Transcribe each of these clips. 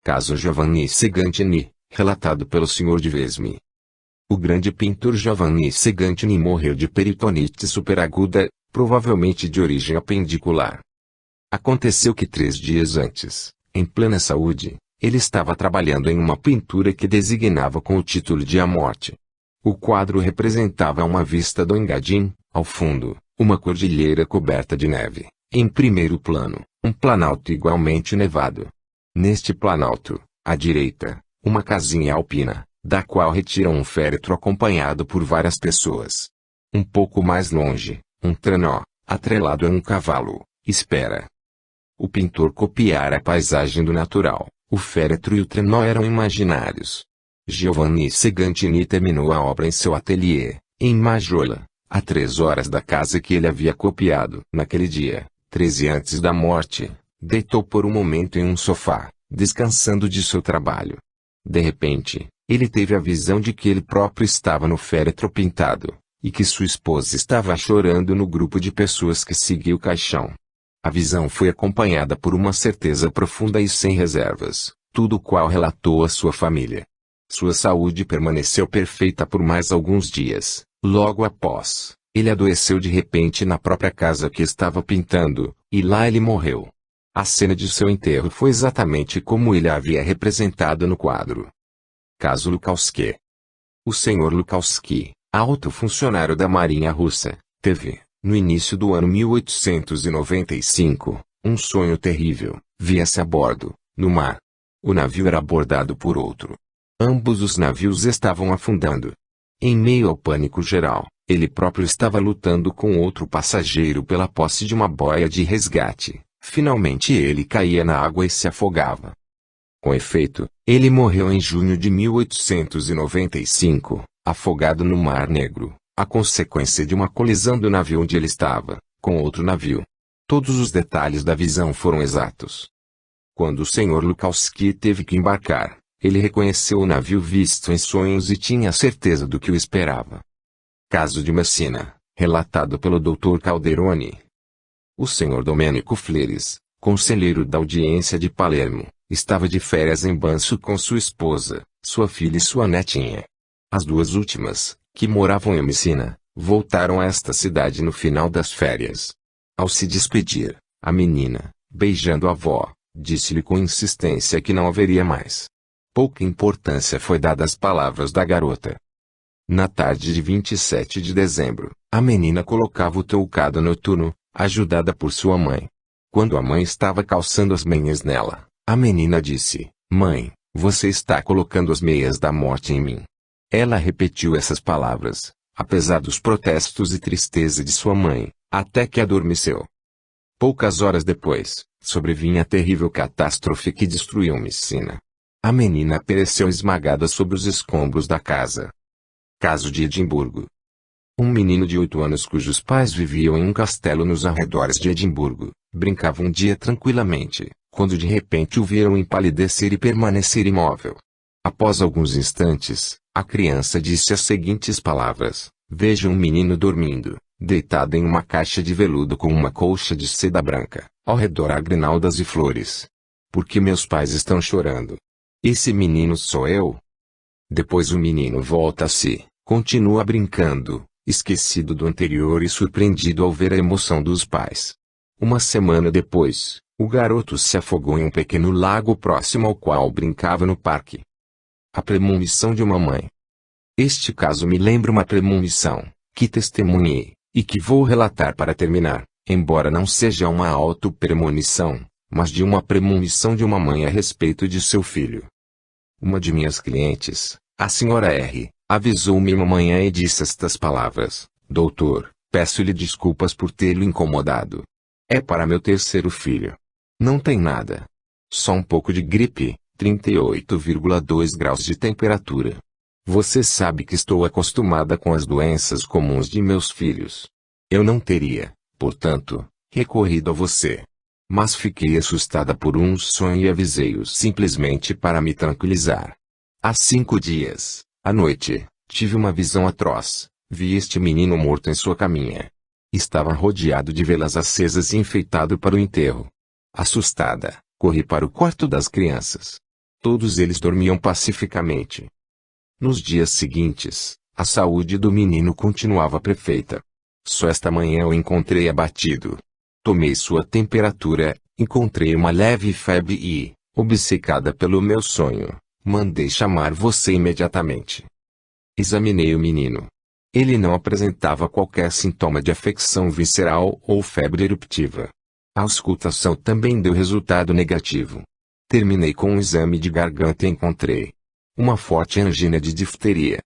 Caso Giovanni Segantini, relatado pelo Sr. de Vesme. O grande pintor Giovanni Segantini morreu de peritonite superaguda, provavelmente de origem apendicular. Aconteceu que 3 dias antes, em plena saúde, ele estava trabalhando em uma pintura que designava com o título de A Morte. O quadro representava uma vista do Engadin, ao fundo, uma cordilheira coberta de neve, em primeiro plano, um planalto igualmente nevado. Neste planalto, à direita, uma casinha alpina, da qual retira um féretro acompanhado por várias pessoas. Um pouco mais longe, um trenó, atrelado a um cavalo, espera. O pintor copiara a paisagem do natural, o féretro e o trenó eram imaginários. Giovanni Segantini terminou a obra em seu ateliê, em Maggiolo, a 3 horas da casa que ele havia copiado. Naquele dia, 13 antes da morte, deitou por um momento em um sofá, descansando de seu trabalho. De repente, ele teve a visão de que ele próprio estava no féretro pintado, e que sua esposa estava chorando no grupo de pessoas que seguia o caixão. A visão foi acompanhada por uma certeza profunda e sem reservas, tudo o qual relatou à sua família. Sua saúde permaneceu perfeita por mais alguns dias. Logo após, ele adoeceu de repente na própria casa que estava pintando, e lá ele morreu. A cena de seu enterro foi exatamente como ele a havia representado no quadro. Caso Lukowski. O Sr. Lukowski, alto funcionário da Marinha Russa, teve, no início do ano 1895, um sonho terrível. Via-se a bordo, no mar. O navio era abordado por outro. Ambos os navios estavam afundando. Em meio ao pânico geral, ele próprio estava lutando com outro passageiro pela posse de uma boia de resgate. Finalmente ele caía na água e se afogava. Com efeito, ele morreu em junho de 1895, afogado no Mar Negro, a consequência de uma colisão do navio onde ele estava, com outro navio. Todos os detalhes da visão foram exatos. Quando o Sr. Lukowski teve que embarcar, ele reconheceu o navio visto em sonhos e tinha certeza do que o esperava. Caso de Messina, relatado pelo Dr. Calderoni. O Sr. Domenico Fleres, conselheiro da audiência de Palermo, estava de férias em Banzo com sua esposa, sua filha e sua netinha. As duas últimas, que moravam em Messina, voltaram a esta cidade no final das férias. Ao se despedir, a menina, beijando a avó, disse-lhe com insistência que não haveria mais. Pouca importância foi dada às palavras da garota. Na tarde de 27 de dezembro, a menina colocava o toucado noturno, ajudada por sua mãe. Quando a mãe estava calçando as meias nela, a menina disse: "Mãe, você está colocando as meias da morte em mim." Ela repetiu essas palavras, apesar dos protestos e tristeza de sua mãe, até que adormeceu. Poucas horas depois, sobrevinha a terrível catástrofe que destruiu Messina. A menina pereceu esmagada sob os escombros da casa. Caso de Edimburgo. Um menino de 8 anos cujos pais viviam em um castelo nos arredores de Edimburgo, brincava um dia tranquilamente, quando de repente o viram empalidecer e permanecer imóvel. Após alguns instantes, a criança disse as seguintes palavras: "Vejo um menino dormindo, deitado em uma caixa de veludo com uma colcha de seda branca, ao redor há grinaldas e flores. Porque meus pais estão chorando. Esse menino sou eu." Depois o menino volta a si, continua brincando, esquecido do anterior e surpreendido ao ver a emoção dos pais. Uma semana depois, o garoto se afogou em um pequeno lago próximo ao qual brincava no parque. A premonição de uma mãe. Este caso me lembra uma premonição, que testemunhei, e que vou relatar para terminar, embora não seja uma auto-premonição, mas de uma premonição de uma mãe a respeito de seu filho. Uma de minhas clientes, a senhora R., avisou-me uma manhã e disse estas palavras: "Doutor, peço-lhe desculpas por tê-lo incomodado. É para meu terceiro filho. Não tem nada. Só um pouco de gripe, 38,2 graus de temperatura. Você sabe que estou acostumada com as doenças comuns de meus filhos. Eu não teria, portanto, recorrido a você. Mas fiquei assustada por um sonho e avisei-o simplesmente para me tranquilizar. Há 5 dias, à noite, tive uma visão atroz. Vi este menino morto em sua caminha. Estava rodeado de velas acesas e enfeitado para o enterro. Assustada, corri para o quarto das crianças. Todos eles dormiam pacificamente. Nos dias seguintes, a saúde do menino continuava perfeita. Só esta manhã o encontrei abatido. Tomei sua temperatura, encontrei uma leve febre e, obcecada pelo meu sonho, mandei chamar você imediatamente. Examinei o menino. Ele não apresentava qualquer sintoma de afecção visceral ou febre eruptiva. A auscultação também deu resultado negativo. Terminei com um exame de garganta e encontrei uma forte angina de difteria.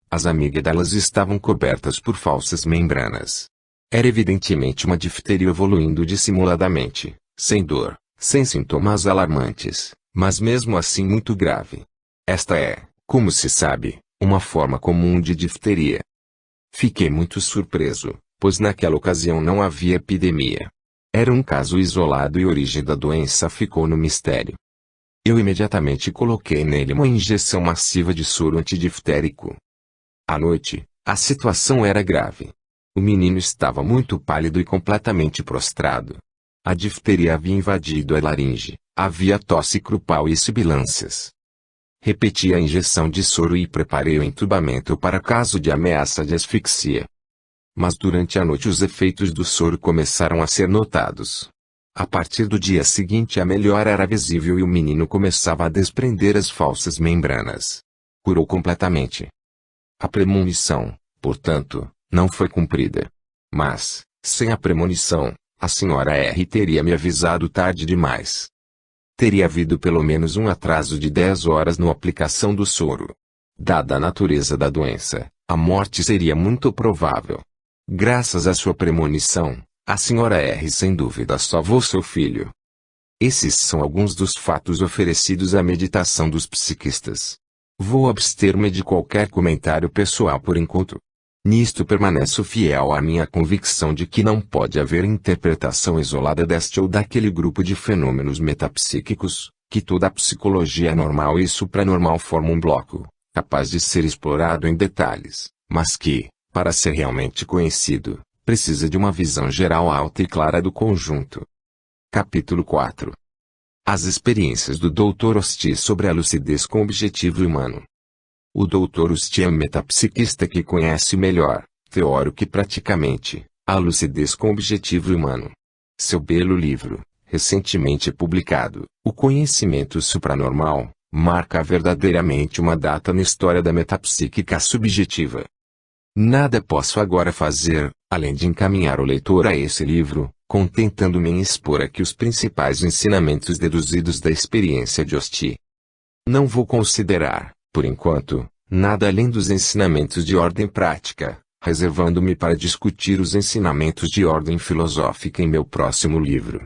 As amígdalas estavam cobertas por falsas membranas. Era evidentemente uma difteria evoluindo dissimuladamente, sem dor, sem sintomas alarmantes, mas mesmo assim muito grave. Esta é, como se sabe, uma forma comum de difteria. Fiquei muito surpreso, pois naquela ocasião não havia epidemia. Era um caso isolado e a origem da doença ficou no mistério. Eu imediatamente coloquei nele uma injeção massiva de soro antidiftérico. À noite, a situação era grave. O menino estava muito pálido e completamente prostrado. A difteria havia invadido a laringe, havia tosse grupal e sibilâncias. Repeti a injeção de soro e preparei o entubamento para caso de ameaça de asfixia. Mas durante a noite os efeitos do soro começaram a ser notados. A partir do dia seguinte a melhora era visível e o menino começava a desprender as falsas membranas. Curou completamente. A premonição, portanto, não foi cumprida. Mas, sem a premonição, a senhora R teria me avisado tarde demais. Teria havido pelo menos um atraso de 10 horas na aplicação do soro. Dada a natureza da doença, a morte seria muito provável. Graças à sua premonição, a senhora R sem dúvida salvou seu filho. Esses são alguns dos fatos oferecidos à meditação dos psiquistas. Vou abster-me de qualquer comentário pessoal por enquanto. Nisto permaneço fiel à minha convicção de que não pode haver interpretação isolada deste ou daquele grupo de fenômenos metapsíquicos, que toda a psicologia normal e supranormal forma um bloco, capaz de ser explorado em detalhes, mas que, para ser realmente conhecido, precisa de uma visão geral alta e clara do conjunto. Capítulo 4. As experiências do Dr. Osti sobre a lucidez com objetivo humano. O Dr. Osti é um metapsiquista que conhece melhor, teórico e praticamente, a lucidez com objetivo humano. Seu belo livro, recentemente publicado, O Conhecimento Supranormal, marca verdadeiramente uma data na história da metapsíquica subjetiva. Nada posso agora fazer, além de encaminhar o leitor a esse livro, contentando-me em expor aqui os principais ensinamentos deduzidos da experiência de Osti. Não vou considerar, por enquanto, nada além dos ensinamentos de ordem prática, reservando-me para discutir os ensinamentos de ordem filosófica em meu próximo livro.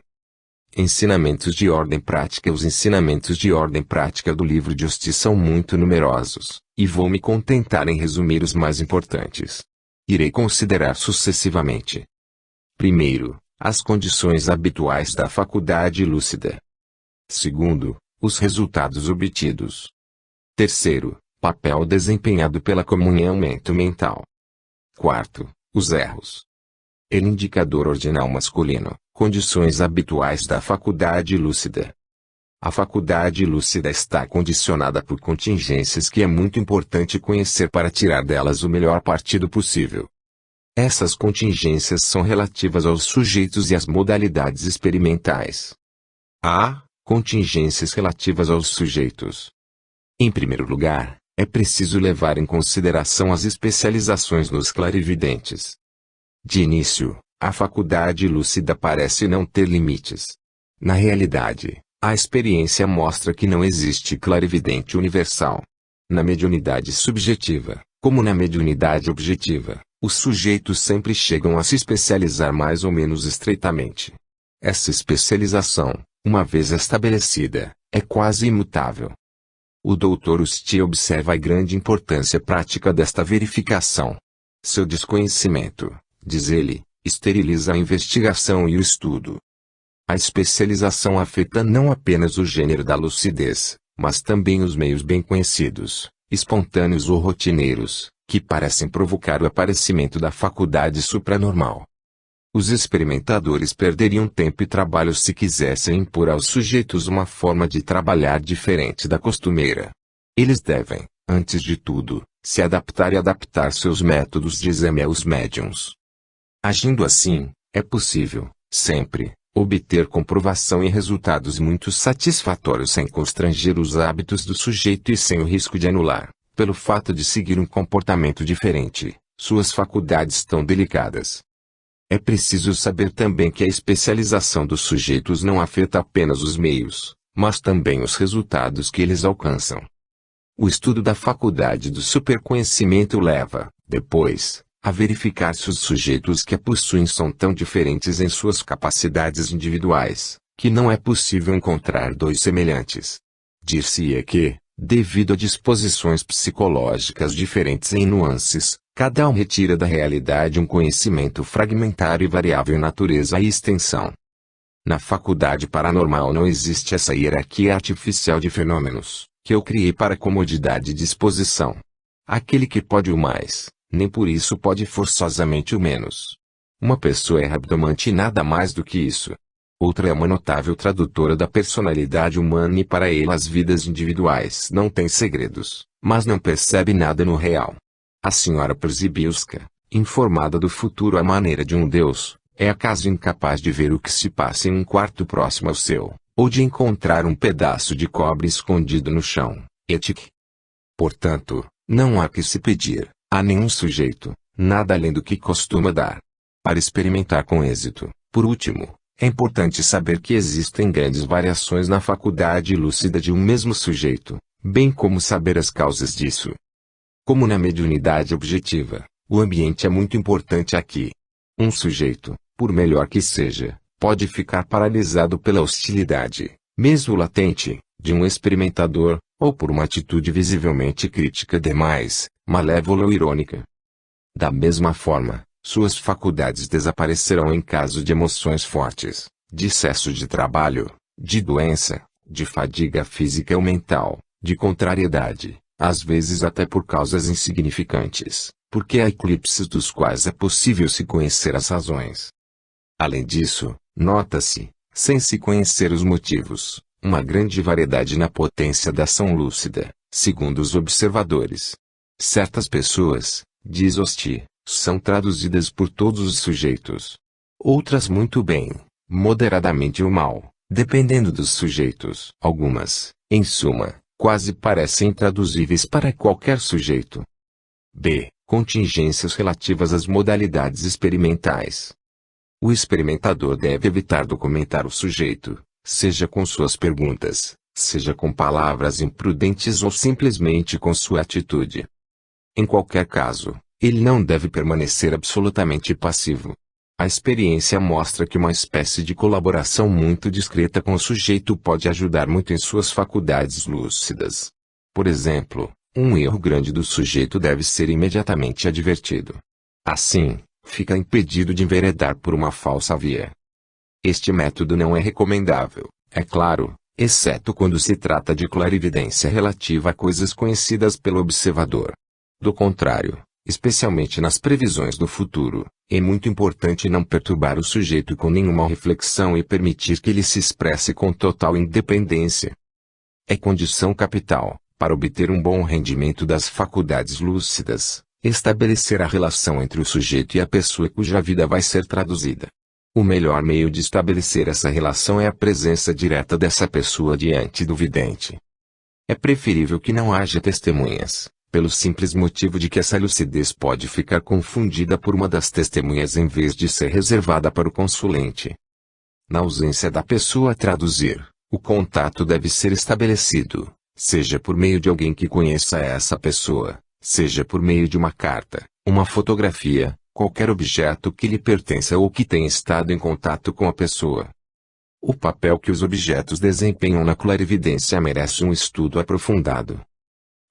Ensinamentos de ordem prática. Os ensinamentos de ordem prática do livro de Osti são muito numerosos, e vou me contentar em resumir os mais importantes. Irei considerar sucessivamente. Primeiro, as condições habituais da faculdade lúcida. Segundo, os resultados obtidos. Terceiro, papel desempenhado pela comunhão mente-mental. Quarto, os erros. El indicador ordinal masculino, condições habituais da faculdade lúcida. A faculdade lúcida está condicionada por contingências que é muito importante conhecer para tirar delas o melhor partido possível. Essas contingências são relativas aos sujeitos e às modalidades experimentais. A. Contingências relativas aos sujeitos. Em primeiro lugar, é preciso levar em consideração as especializações nos clarividentes. De início, a faculdade lúcida parece não ter limites. Na realidade, a experiência mostra que não existe clarividente universal. Na mediunidade subjetiva, como na mediunidade objetiva, os sujeitos sempre chegam a se especializar mais ou menos estreitamente. Essa especialização, uma vez estabelecida, é quase imutável. O Dr. Osti observa a grande importância prática desta verificação. Seu desconhecimento, diz ele, esteriliza a investigação e o estudo. A especialização afeta não apenas o gênero da lucidez, mas também os meios bem conhecidos, espontâneos ou rotineiros, que parecem provocar o aparecimento da faculdade supranormal. Os experimentadores perderiam tempo e trabalho se quisessem impor aos sujeitos uma forma de trabalhar diferente da costumeira. Eles devem, antes de tudo, se adaptar e adaptar seus métodos, dizem os médiuns. Agindo assim, é possível, sempre, obter comprovação e resultados muito satisfatórios sem constranger os hábitos do sujeito e sem o risco de anular, pelo fato de seguir um comportamento diferente, suas faculdades tão delicadas. É preciso saber também que a especialização dos sujeitos não afeta apenas os meios, mas também os resultados que eles alcançam. O estudo da faculdade do superconhecimento leva, depois, a verificar se os sujeitos que a possuem são tão diferentes em suas capacidades individuais, que não é possível encontrar dois semelhantes. Dir-se-ia que, devido a disposições psicológicas diferentes em nuances, cada um retira da realidade um conhecimento fragmentário e variável em natureza e extensão. Na faculdade paranormal não existe essa hierarquia artificial de fenômenos, que eu criei para comodidade e disposição. Aquele que pode o mais, nem por isso pode forçosamente o menos. Uma pessoa é rabdomante e nada mais do que isso. Outra é uma notável tradutora da personalidade humana e para ela as vidas individuais não têm segredos, mas não percebe nada no real. A senhora Przybylska, informada do futuro à maneira de um deus, é acaso incapaz de ver o que se passa em um quarto próximo ao seu, ou de encontrar um pedaço de cobre escondido no chão, etc. Portanto, não há que se pedir, a nenhum sujeito, nada além do que costuma dar. Para experimentar com êxito, por último, é importante saber que existem grandes variações na faculdade lúcida de um mesmo sujeito, bem como saber as causas disso. Como na mediunidade objetiva, o ambiente é muito importante aqui. Um sujeito, por melhor que seja, pode ficar paralisado pela hostilidade, mesmo latente, de um experimentador, ou por uma atitude visivelmente crítica demais, malévola ou irônica. Da mesma forma, suas faculdades desaparecerão em caso de emoções fortes, de excesso de trabalho, de doença, de fadiga física ou mental, de contrariedade, às vezes até por causas insignificantes, porque há eclipses dos quais é possível se conhecer as razões. Além disso, nota-se, sem se conhecer os motivos, uma grande variedade na potência da ação lúcida, segundo os observadores. Certas pessoas, diz Hosti, são traduzidas por todos os sujeitos. Outras muito bem, moderadamente ou mal, dependendo dos sujeitos. Algumas, em suma, quase parecem intraduzíveis para qualquer sujeito. B. Contingências relativas às modalidades experimentais. O experimentador deve evitar documentar o sujeito, seja com suas perguntas, seja com palavras imprudentes ou simplesmente com sua atitude. Em qualquer caso, ele não deve permanecer absolutamente passivo. A experiência mostra que uma espécie de colaboração muito discreta com o sujeito pode ajudar muito em suas faculdades lúcidas. Por exemplo, um erro grande do sujeito deve ser imediatamente advertido. Assim, fica impedido de enveredar por uma falsa via. Este método não é recomendável, é claro, exceto quando se trata de clarividência relativa a coisas conhecidas pelo observador. Do contrário, especialmente nas previsões do futuro, é muito importante não perturbar o sujeito com nenhuma reflexão e permitir que ele se expresse com total independência. É condição capital, para obter um bom rendimento das faculdades lúcidas, estabelecer a relação entre o sujeito e a pessoa cuja vida vai ser traduzida. O melhor meio de estabelecer essa relação é a presença direta dessa pessoa diante do vidente. É preferível que não haja testemunhas, pelo simples motivo de que essa lucidez pode ficar confundida por uma das testemunhas em vez de ser reservada para o consulente. Na ausência da pessoa a traduzir, o contato deve ser estabelecido, seja por meio de alguém que conheça essa pessoa, seja por meio de uma carta, uma fotografia, qualquer objeto que lhe pertença ou que tenha estado em contato com a pessoa. O papel que os objetos desempenham na clarividência merece um estudo aprofundado.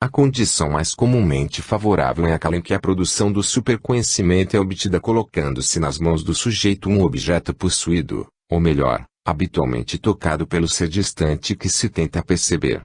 A condição mais comumente favorável é aquela em que a produção do superconhecimento é obtida colocando-se nas mãos do sujeito um objeto possuído, ou melhor, habitualmente tocado pelo ser distante que se tenta perceber.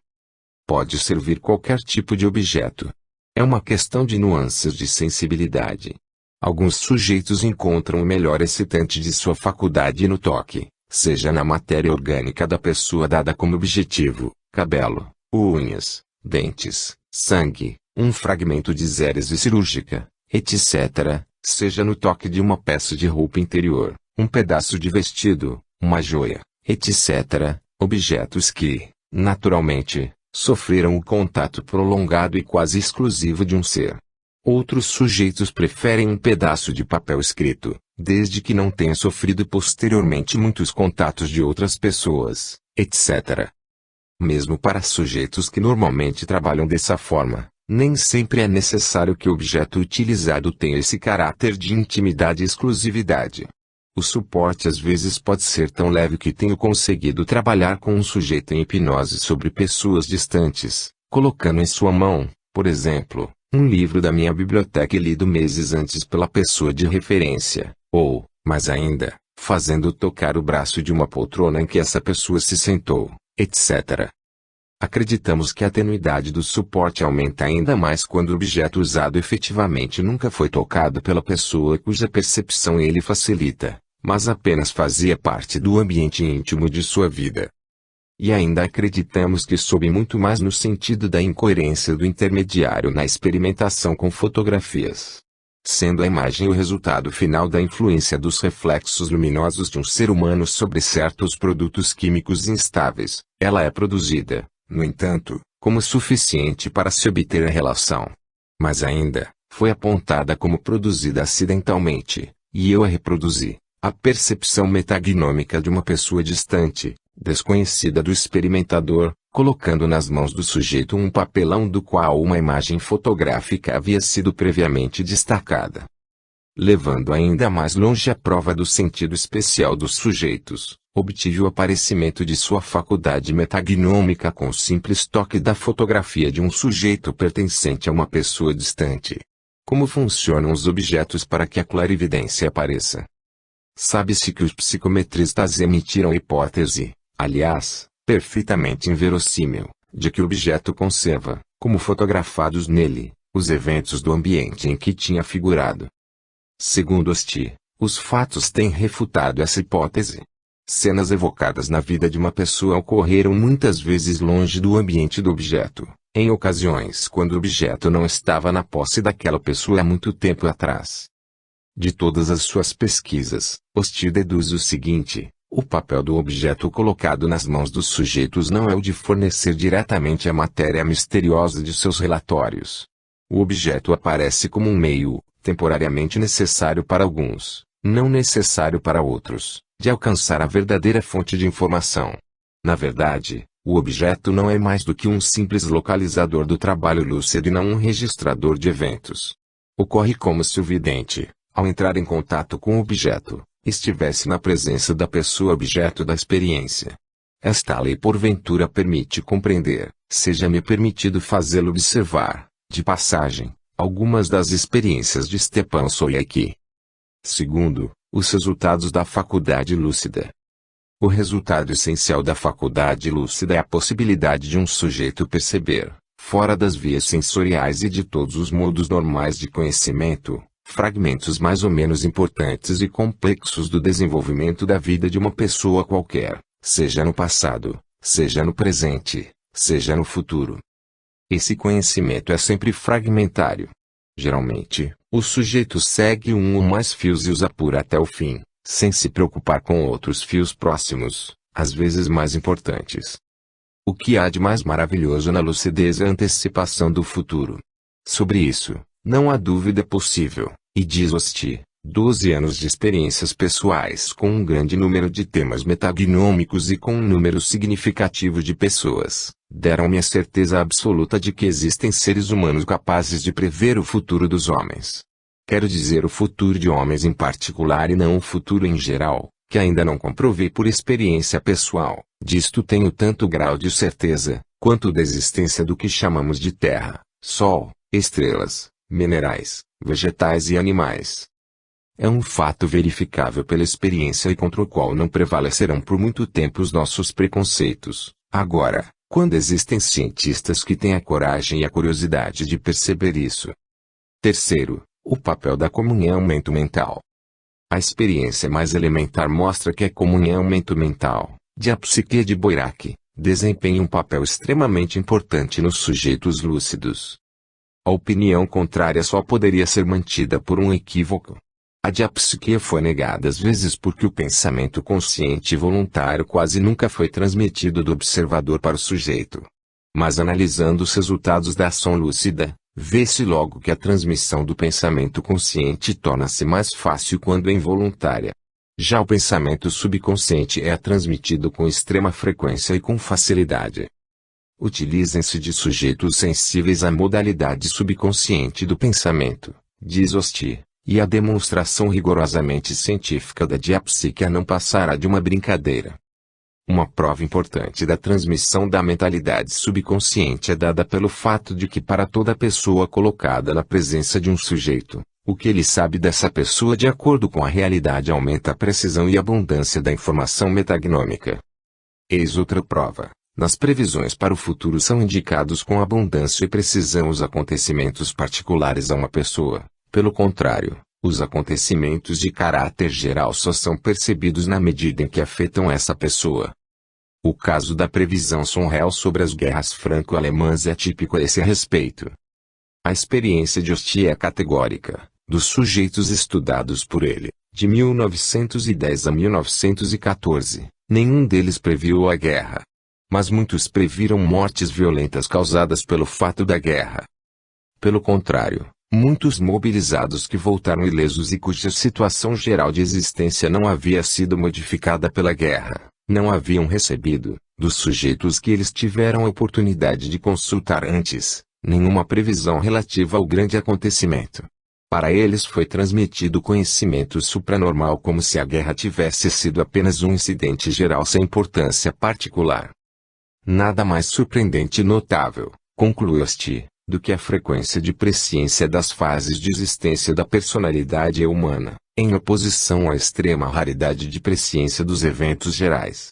Pode servir qualquer tipo de objeto. É uma questão de nuances de sensibilidade. Alguns sujeitos encontram o melhor excitante de sua faculdade no toque, seja na matéria orgânica da pessoa dada como objetivo, cabelo, unhas, dentes, sangue, um fragmento de zérese cirúrgica, etc., seja no toque de uma peça de roupa interior, um pedaço de vestido, uma joia, etc., objetos que, naturalmente, sofreram o contato prolongado e quase exclusivo de um ser. Outros sujeitos preferem um pedaço de papel escrito, desde que não tenha sofrido posteriormente muitos contatos de outras pessoas, etc. Mesmo para sujeitos que normalmente trabalham dessa forma, nem sempre é necessário que o objeto utilizado tenha esse caráter de intimidade e exclusividade. O suporte às vezes pode ser tão leve que tenho conseguido trabalhar com um sujeito em hipnose sobre pessoas distantes, colocando em sua mão, por exemplo, um livro da minha biblioteca lido meses antes pela pessoa de referência, ou, mais ainda, fazendo tocar o braço de uma poltrona em que essa pessoa se sentou, etc. Acreditamos que a tenuidade do suporte aumenta ainda mais quando o objeto usado efetivamente nunca foi tocado pela pessoa cuja percepção ele facilita, mas apenas fazia parte do ambiente íntimo de sua vida. E ainda acreditamos que soube muito mais no sentido da incoerência do intermediário na experimentação com fotografias. Sendo a imagem o resultado final da influência dos reflexos luminosos de um ser humano sobre certos produtos químicos instáveis, ela é produzida, no entanto, como suficiente para se obter a relação. Mas ainda, foi apontada como produzida acidentalmente, e eu a reproduzi. A percepção metagnômica de uma pessoa distante, desconhecida do experimentador, colocando nas mãos do sujeito um papelão do qual uma imagem fotográfica havia sido previamente destacada. Levando ainda mais longe a prova do sentido especial dos sujeitos, obtive o aparecimento de sua faculdade metagnômica com o simples toque da fotografia de um sujeito pertencente a uma pessoa distante. Como funcionam os objetos para que a clarividência apareça? Sabe-se que os psicometristas emitiram a hipótese, aliás, perfeitamente inverossímil, de que o objeto conserva, como fotografados nele, os eventos do ambiente em que tinha figurado. Segundo os fatos têm refutado essa hipótese. Cenas evocadas na vida de uma pessoa ocorreram muitas vezes longe do ambiente do objeto, em ocasiões quando o objeto não estava na posse daquela pessoa há muito tempo atrás. De todas as suas pesquisas, Osti deduz o seguinte: o papel do objeto colocado nas mãos dos sujeitos não é o de fornecer diretamente a matéria misteriosa de seus relatórios. O objeto aparece como um meio, temporariamente necessário para alguns, não necessário para outros, de alcançar a verdadeira fonte de informação. Na verdade, o objeto não é mais do que um simples localizador do trabalho lúcido e não um registrador de eventos. Ocorre como se o vidente, ao entrar em contato com o objeto, estivesse na presença da pessoa objeto da experiência. Esta lei porventura permite compreender, seja-me permitido fazê-lo observar, de passagem, algumas das experiências de Stepan Soyeki. Segundo, os resultados da faculdade lúcida. O resultado essencial da faculdade lúcida é a possibilidade de um sujeito perceber, fora das vias sensoriais e de todos os modos normais de conhecimento, fragmentos mais ou menos importantes e complexos do desenvolvimento da vida de uma pessoa qualquer, seja no passado, seja no presente, seja no futuro. Esse conhecimento é sempre fragmentário. Geralmente, o sujeito segue um ou mais fios e os apura até o fim, sem se preocupar com outros fios próximos, às vezes mais importantes. O que há de mais maravilhoso na lucidez é a antecipação do futuro. Sobre isso, não há dúvida possível, e diz Osti, 12 anos de experiências pessoais com um grande número de temas metagnômicos e com um número significativo de pessoas, deram-me a certeza absoluta de que existem seres humanos capazes de prever o futuro dos homens. Quero dizer o futuro de homens em particular e não o futuro em geral, que ainda não comprovei por experiência pessoal. Disto tenho tanto grau de certeza, quanto da existência do que chamamos de terra, sol, estrelas, minerais, vegetais e animais. É um fato verificável pela experiência e contra o qual não prevalecerão por muito tempo os nossos preconceitos. Agora, quando existem cientistas que têm a coragem e a curiosidade de perceber isso. Terceiro, O papel da comunhão mente-mental. A experiência mais elementar mostra que a comunhão mente-mental, de a psique de Boirac, desempenha um papel extremamente importante nos sujeitos lúcidos. A opinião contrária só poderia ser mantida por um equívoco. A diapsique foi negada às vezes porque o pensamento consciente e voluntário quase nunca foi transmitido do observador para o sujeito. Mas analisando os resultados da ação lúcida, vê-se logo que a transmissão do pensamento consciente torna-se mais fácil quando é involuntária. Já o pensamento subconsciente é transmitido com extrema frequência e com facilidade. Utilizem-se de sujeitos sensíveis à modalidade subconsciente do pensamento, diz Osti, e a demonstração rigorosamente científica da diapsique não passará de uma brincadeira. Uma prova importante da transmissão da mentalidade subconsciente é dada pelo fato de que para toda pessoa colocada na presença de um sujeito, o que ele sabe dessa pessoa de acordo com a realidade aumenta a precisão e abundância da informação metagnômica. Eis outra prova. Nas previsões para o futuro são indicados com abundância e precisão os acontecimentos particulares a uma pessoa. Pelo contrário, os acontecimentos de caráter geral só são percebidos na medida em que afetam essa pessoa. O caso da previsão Sonreal sobre as guerras franco-alemãs é típico a esse respeito. A experiência de Osti é categórica. Dos sujeitos estudados por ele, de 1910 a 1914, nenhum deles previu a guerra. Mas muitos previram mortes violentas causadas pelo fato da guerra. Pelo contrário, muitos mobilizados que voltaram ilesos e cuja situação geral de existência não havia sido modificada pela guerra, não haviam recebido, dos sujeitos que eles tiveram a oportunidade de consultar antes, nenhuma previsão relativa ao grande acontecimento. Para eles foi transmitido conhecimento supranormal como se a guerra tivesse sido apenas um incidente geral sem importância particular. Nada mais surpreendente e notável, conclui Osti, do que a frequência de presciência das fases de existência da personalidade humana, em oposição à extrema raridade de presciência dos eventos gerais.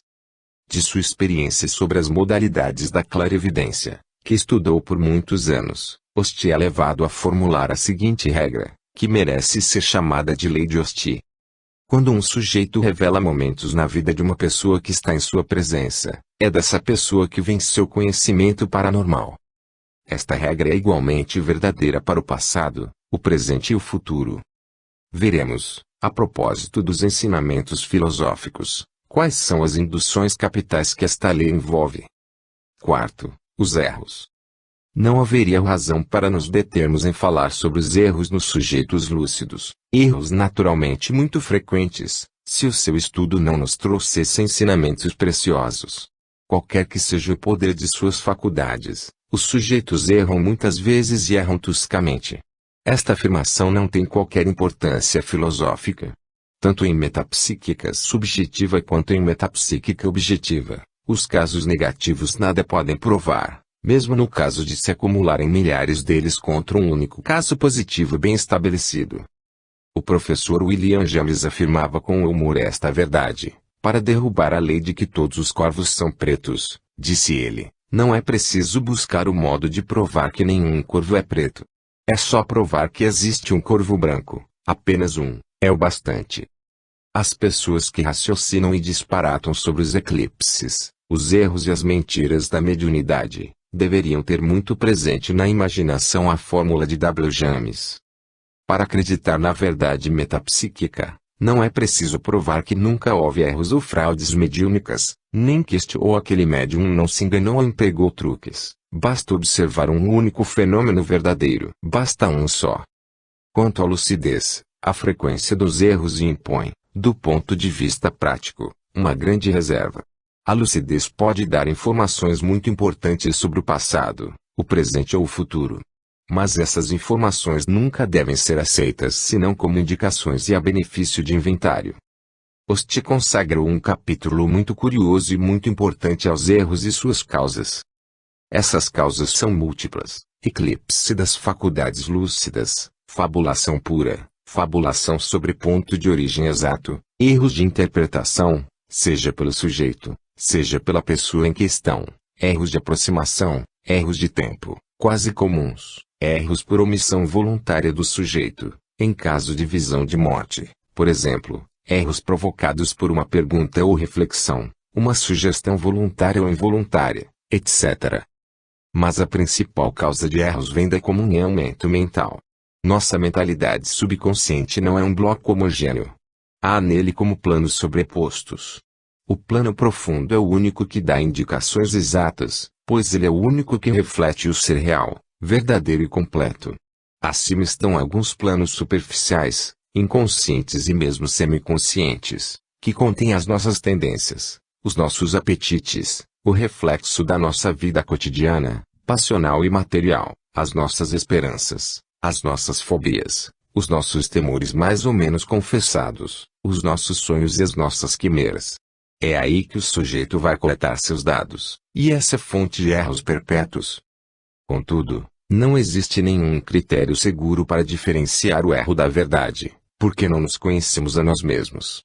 De sua experiência sobre as modalidades da clarividência, que estudou por muitos anos, Osti é levado a formular a seguinte regra, que merece ser chamada de lei de Osti. Quando um sujeito revela momentos na vida de uma pessoa que está em sua presença, é dessa pessoa que vem seu conhecimento paranormal. Esta regra é igualmente verdadeira para o passado, o presente e o futuro. Veremos, a propósito dos ensinamentos filosóficos, quais são as induções capitais que esta lei envolve. Quarto, os erros. Não haveria razão para nos determos em falar sobre os erros nos sujeitos lúcidos, erros naturalmente muito frequentes, se o seu estudo não nos trouxesse ensinamentos preciosos. Qualquer que seja o poder de suas faculdades, os sujeitos erram muitas vezes e erram toscamente. Esta afirmação não tem qualquer importância filosófica. Tanto em metapsíquica subjetiva quanto em metapsíquica objetiva, os casos negativos nada podem provar. Mesmo no caso de se acumularem milhares deles contra um único caso positivo bem estabelecido. O professor William James afirmava com humor esta verdade: para derrubar a lei de que todos os corvos são pretos, disse ele, não é preciso buscar o modo de provar que nenhum corvo é preto. É só provar que existe um corvo branco, apenas um, é o bastante. As pessoas que raciocinam e disparatam sobre os eclipses, os erros e as mentiras da mediunidade, deveriam ter muito presente na imaginação a fórmula de W. James. Para acreditar na verdade metapsíquica, não é preciso provar que nunca houve erros ou fraudes mediúnicas, nem que este ou aquele médium não se enganou ou empregou truques. Basta observar um único fenômeno verdadeiro. Basta um só. Quanto à lucidez, a frequência dos erros impõe, do ponto de vista prático, uma grande reserva. A lucidez pode dar informações muito importantes sobre o passado, o presente ou o futuro. Mas essas informações nunca devem ser aceitas senão como indicações e a benefício de inventário. Osti consagrou um capítulo muito curioso e muito importante aos erros e suas causas. Essas causas são múltiplas: eclipse das faculdades lúcidas, fabulação pura, fabulação sobre ponto de origem exato, erros de interpretação, seja pelo sujeito, seja pela pessoa em questão, erros de aproximação, erros de tempo, quase comuns, erros por omissão voluntária do sujeito, Em caso de visão de morte, por exemplo, erros provocados por uma pergunta ou reflexão, uma sugestão voluntária ou involuntária, etc. Mas a principal causa de erros vem da comunhão mental. Nossa mentalidade subconsciente não é um bloco homogêneo. Há nele como planos sobrepostos. O plano profundo é o único que dá indicações exatas, pois ele é o único que reflete o ser real, verdadeiro e completo. Acima estão alguns planos superficiais, inconscientes e mesmo semiconscientes, que contêm as nossas tendências, os nossos apetites, o reflexo da nossa vida cotidiana, passional e material, as nossas esperanças, as nossas fobias, os nossos temores mais ou menos confessados, os nossos sonhos e as nossas quimeras. É aí que o sujeito vai coletar seus dados, e essa é fonte de erros perpétuos. Contudo, não existe nenhum critério seguro para diferenciar o erro da verdade, porque não nos conhecemos a nós mesmos.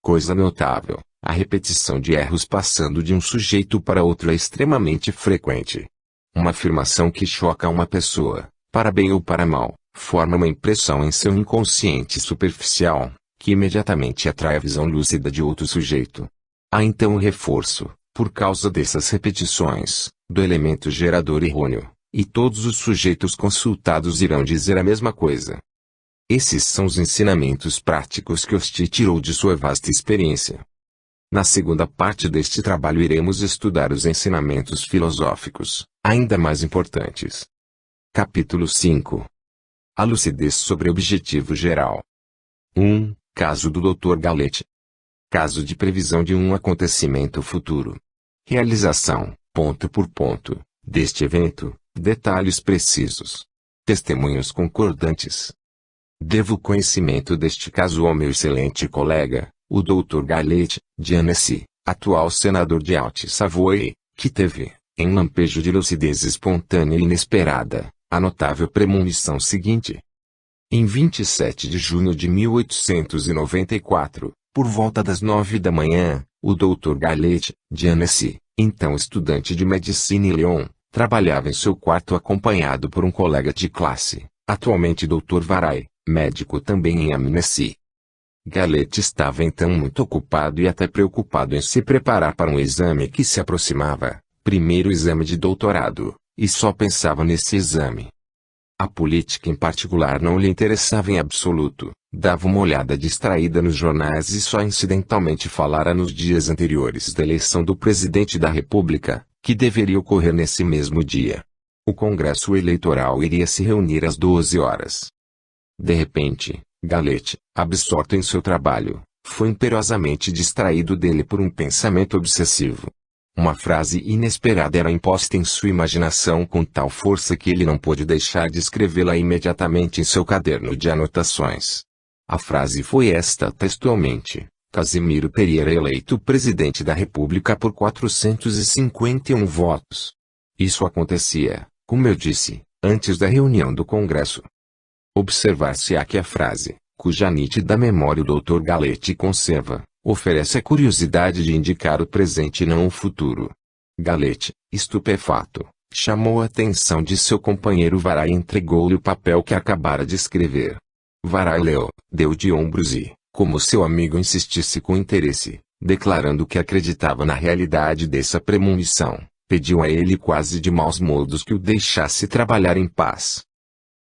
Coisa notável, a repetição de erros passando de um sujeito para outro é extremamente frequente. Uma afirmação que choca uma pessoa, para bem ou para mal, forma uma impressão em seu inconsciente superficial, que imediatamente atrai a visão lúcida de outro sujeito. Há então o reforço, por causa dessas repetições, do elemento gerador errôneo, e todos os sujeitos consultados irão dizer a mesma coisa. Esses são os ensinamentos práticos que Osti tirou de sua vasta experiência. Na segunda parte deste trabalho iremos estudar os ensinamentos filosóficos, ainda mais importantes. Capítulo 5. A lucidez sobre objetivo geral. 1. Caso do Dr. Galete. Caso de previsão de um acontecimento futuro. Realização, ponto por ponto, deste evento, detalhes precisos. Testemunhos concordantes. Devo conhecimento deste caso ao meu excelente colega, o Dr. Galete, de Annecy, atual senador de Haute-Savoie, que teve, em lampejo de lucidez espontânea e inesperada, a notável premonição seguinte. Em 27 de junho de 1894, por volta das 9 da manhã, o Dr. Galete, de Annecy, então estudante de medicina em Lyon, trabalhava em seu quarto acompanhado por um colega de classe, atualmente Dr. Varay, médico também em Annecy. Galete estava então muito ocupado e até preocupado em se preparar para um exame que se aproximava, primeiro exame de doutorado, e só pensava nesse exame. A política em particular não lhe interessava em absoluto, dava uma olhada distraída nos jornais e só incidentalmente falara nos dias anteriores da eleição do presidente da República, que deveria ocorrer nesse mesmo dia. O Congresso Eleitoral iria se reunir às 12 horas. De repente, Galete, absorto em seu trabalho, foi imperiosamente distraído dele por um pensamento obsessivo. Uma frase inesperada era imposta em sua imaginação com tal força que ele não pôde deixar de escrevê-la imediatamente em seu caderno de anotações. A frase foi esta textualmente: Casimiro Pereira eleito presidente da República por 451 votos. Isso acontecia, como eu disse, antes da reunião do Congresso. Observar-se-á que a frase, cuja nítida memória o Dr. Galete conserva, oferece a curiosidade de indicar o presente e não o futuro. Galete, estupefato, chamou a atenção de seu companheiro Varay e entregou-lhe o papel que acabara de escrever. Varay leu, deu de ombros e, como seu amigo insistisse com interesse, declarando que acreditava na realidade dessa premonição, pediu a ele quase de maus modos que o deixasse trabalhar em paz.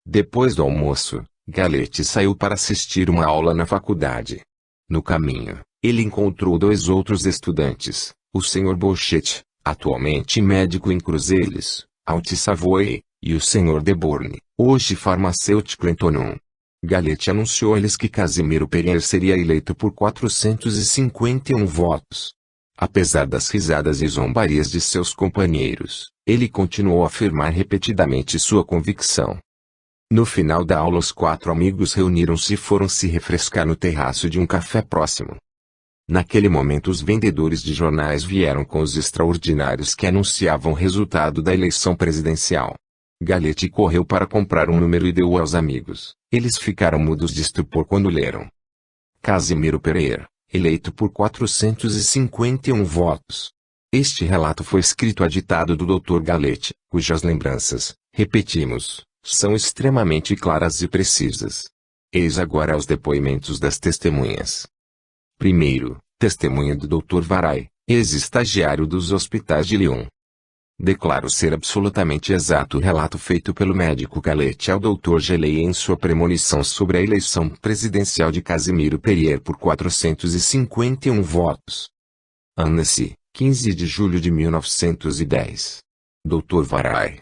Depois do almoço, Galete saiu para assistir uma aula na faculdade. No caminho, ele encontrou dois outros estudantes, o Sr. Bouchet, atualmente médico em Cruzelles, Haute-Savoie, e o Sr. Deborne, hoje farmacêutico em Tonon. Galete anunciou-lhes que Casimiro Pereira seria eleito por 451 votos. Apesar das risadas e zombarias de seus companheiros, ele continuou a afirmar repetidamente sua convicção. No final da aula os quatro amigos reuniram-se e foram se refrescar no terraço de um café próximo. Naquele momento os vendedores de jornais vieram com os extraordinários que anunciavam o resultado da eleição presidencial. Galete correu para comprar um número e deu-o aos amigos. Eles ficaram mudos de estupor quando leram: Casimiro Pereira, eleito por 451 votos. Este relato foi escrito a ditado do Dr. Galete, cujas lembranças, repetimos, são extremamente claras e precisas. Eis agora os depoimentos das testemunhas. Primeiro, testemunha do Dr. Varai, ex-estagiário dos hospitais de Lyon. Declaro ser absolutamente exato o relato feito pelo médico Galete ao Dr. Gelei em sua premonição sobre a eleição presidencial de Casimiro Perier por 451 votos. Annecy, 15 de julho de 1910. Dr. Varai.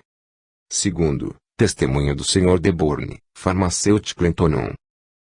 Segundo, testemunha do Sr. Deborne, farmacêutico em Tonon.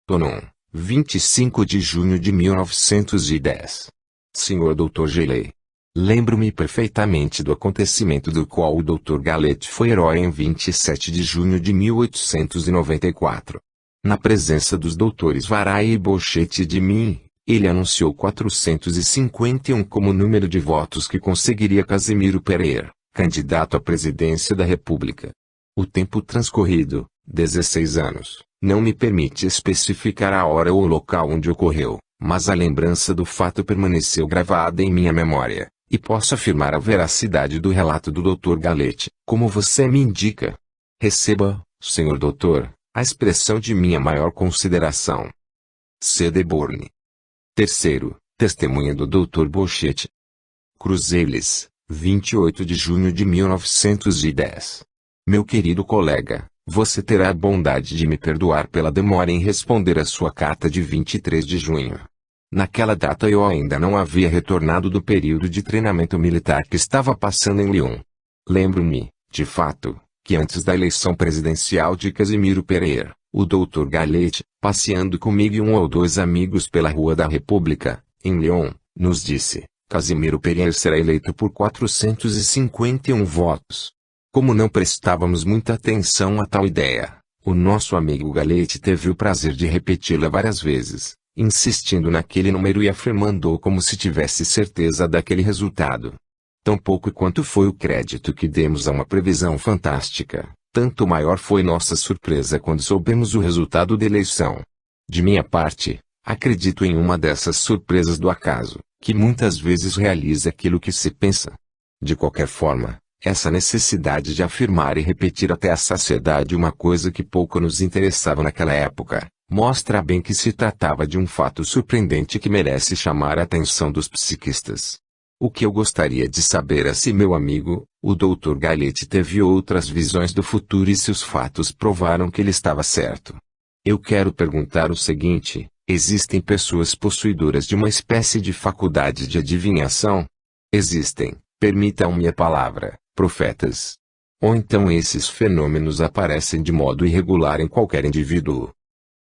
Tonon, 25 de junho de 1910. Sr. Dr. Gelei. Lembro-me perfeitamente do acontecimento do qual o Dr. Galete foi herói em 27 de junho de 1894. Na presença dos doutores Varai e Bochete e de mim, ele anunciou 451 como número de votos que conseguiria Casimiro Perier, candidato à presidência da República. O tempo transcorrido, 16 anos, não me permite especificar a hora ou o local onde ocorreu, mas a lembrança do fato permaneceu gravada em minha memória, e posso afirmar a veracidade do relato do Dr. Galete, como você me indica. Receba, Sr. Doutor, a expressão de minha maior consideração. C. Deborne. Terceiro, testemunha do Dr. Bochete. Cruzeiles, 28 de junho de 1910. Meu querido colega, você terá a bondade de me perdoar pela demora em responder a sua carta de 23 de junho. Naquela data eu ainda não havia retornado do período de treinamento militar que estava passando em Lyon. Lembro-me, de fato, que antes da eleição presidencial de Casimiro Perier, o Dr. Galete, passeando comigo e um ou dois amigos pela Rua da República, em Lyon, nos disse: Casimiro Perier será eleito por 451 votos. Como não prestávamos muita atenção a tal ideia, o nosso amigo Galete teve o prazer de repeti-la várias vezes, insistindo naquele número e afirmando como se tivesse certeza daquele resultado. Tão pouco quanto foi o crédito que demos a uma previsão fantástica, tanto maior foi nossa surpresa quando soubemos o resultado da eleição. De minha parte, acredito em uma dessas surpresas do acaso, que muitas vezes realiza aquilo que se pensa. De qualquer forma, essa necessidade de afirmar e repetir até a saciedade uma coisa que pouco nos interessava naquela época, mostra bem que se tratava de um fato surpreendente que merece chamar a atenção dos psiquistas. O que eu gostaria de saber é se meu amigo, o Dr. Galete, teve outras visões do futuro e se os fatos provaram que ele estava certo. Eu quero perguntar o seguinte: existem pessoas possuidoras de uma espécie de faculdade de adivinhação? Existem, permitam-me a palavra, profetas. Ou então esses fenômenos aparecem de modo irregular em qualquer indivíduo?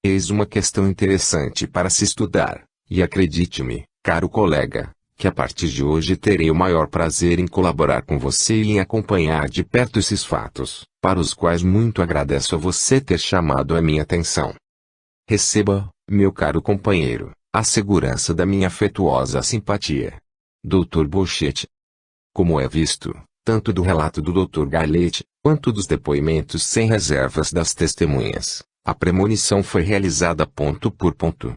Eis uma questão interessante para se estudar, e acredite-me, caro colega, que a partir de hoje terei o maior prazer em colaborar com você e em acompanhar de perto esses fatos, para os quais muito agradeço a você ter chamado a minha atenção. Receba, meu caro companheiro, a segurança da minha afetuosa simpatia. Dr. Bochete. Como é visto, tanto do relato do Dr. Galete, quanto dos depoimentos sem reservas das testemunhas, a premonição foi realizada ponto por ponto.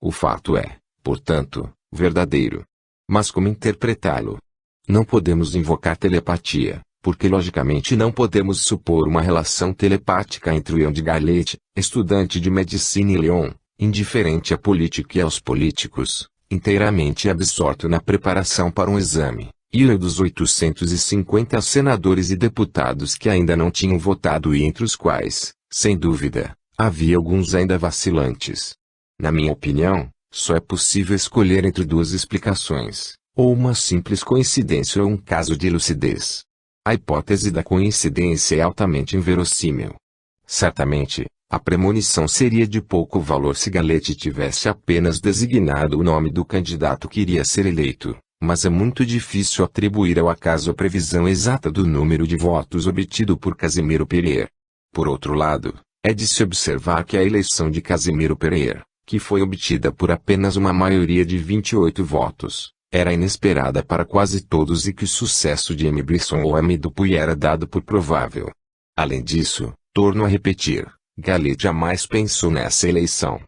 O fato é, portanto, verdadeiro. Mas como interpretá-lo? Não podemos invocar telepatia, porque logicamente não podemos supor uma relação telepática entre o Ian de Galete, estudante de medicina em Lyon, indiferente à política e aos políticos, inteiramente absorto na preparação para um exame, e o dos 850 senadores e deputados que ainda não tinham votado e entre os quais, sem dúvida, havia alguns ainda vacilantes. Na minha opinião, só é possível escolher entre duas explicações, ou uma simples coincidência ou um caso de lucidez. A hipótese da coincidência é altamente inverossímil. Certamente, a premonição seria de pouco valor se Galete tivesse apenas designado o nome do candidato que iria ser eleito, mas é muito difícil atribuir ao acaso a previsão exata do número de votos obtido por Casimiro Perier. Por outro lado, é de se observar que a eleição de Casimiro Perier, que foi obtida por apenas uma maioria de 28 votos, era inesperada para quase todos e que o sucesso de M. Brisson ou M. Dupuy era dado por provável. Além disso, torno a repetir, Galete jamais pensou nessa eleição.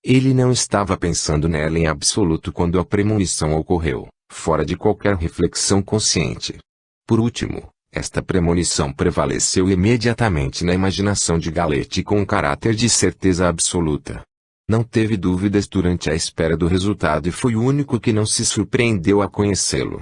Ele não estava pensando nela em absoluto quando a premonição ocorreu, fora de qualquer reflexão consciente. Por último, Esta premonição prevaleceu imediatamente na imaginação de Galete com um caráter de certeza absoluta. Não teve dúvidas durante a espera do resultado e foi o único que não se surpreendeu a conhecê-lo.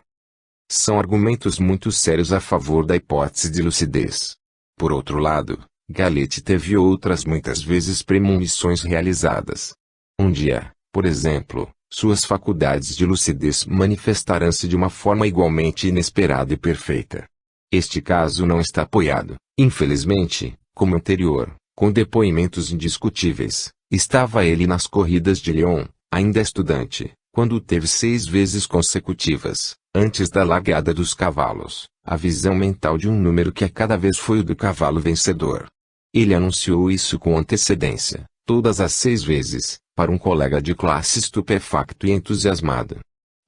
São argumentos muito sérios a favor da hipótese de lucidez. Por outro lado, Galete teve outras muitas vezes premonições realizadas. Um dia, por exemplo, suas faculdades de lucidez manifestarão-se de uma forma igualmente inesperada e perfeita. Este caso não está apoiado, infelizmente, como anterior, com depoimentos indiscutíveis. Estava ele nas corridas de Lyon, ainda estudante, quando teve 6 vezes consecutivas, antes da largada dos cavalos, a visão mental de um número que a cada vez foi o do cavalo vencedor. Ele anunciou isso com antecedência, todas as 6 vezes, para um colega de classe estupefacto e entusiasmado.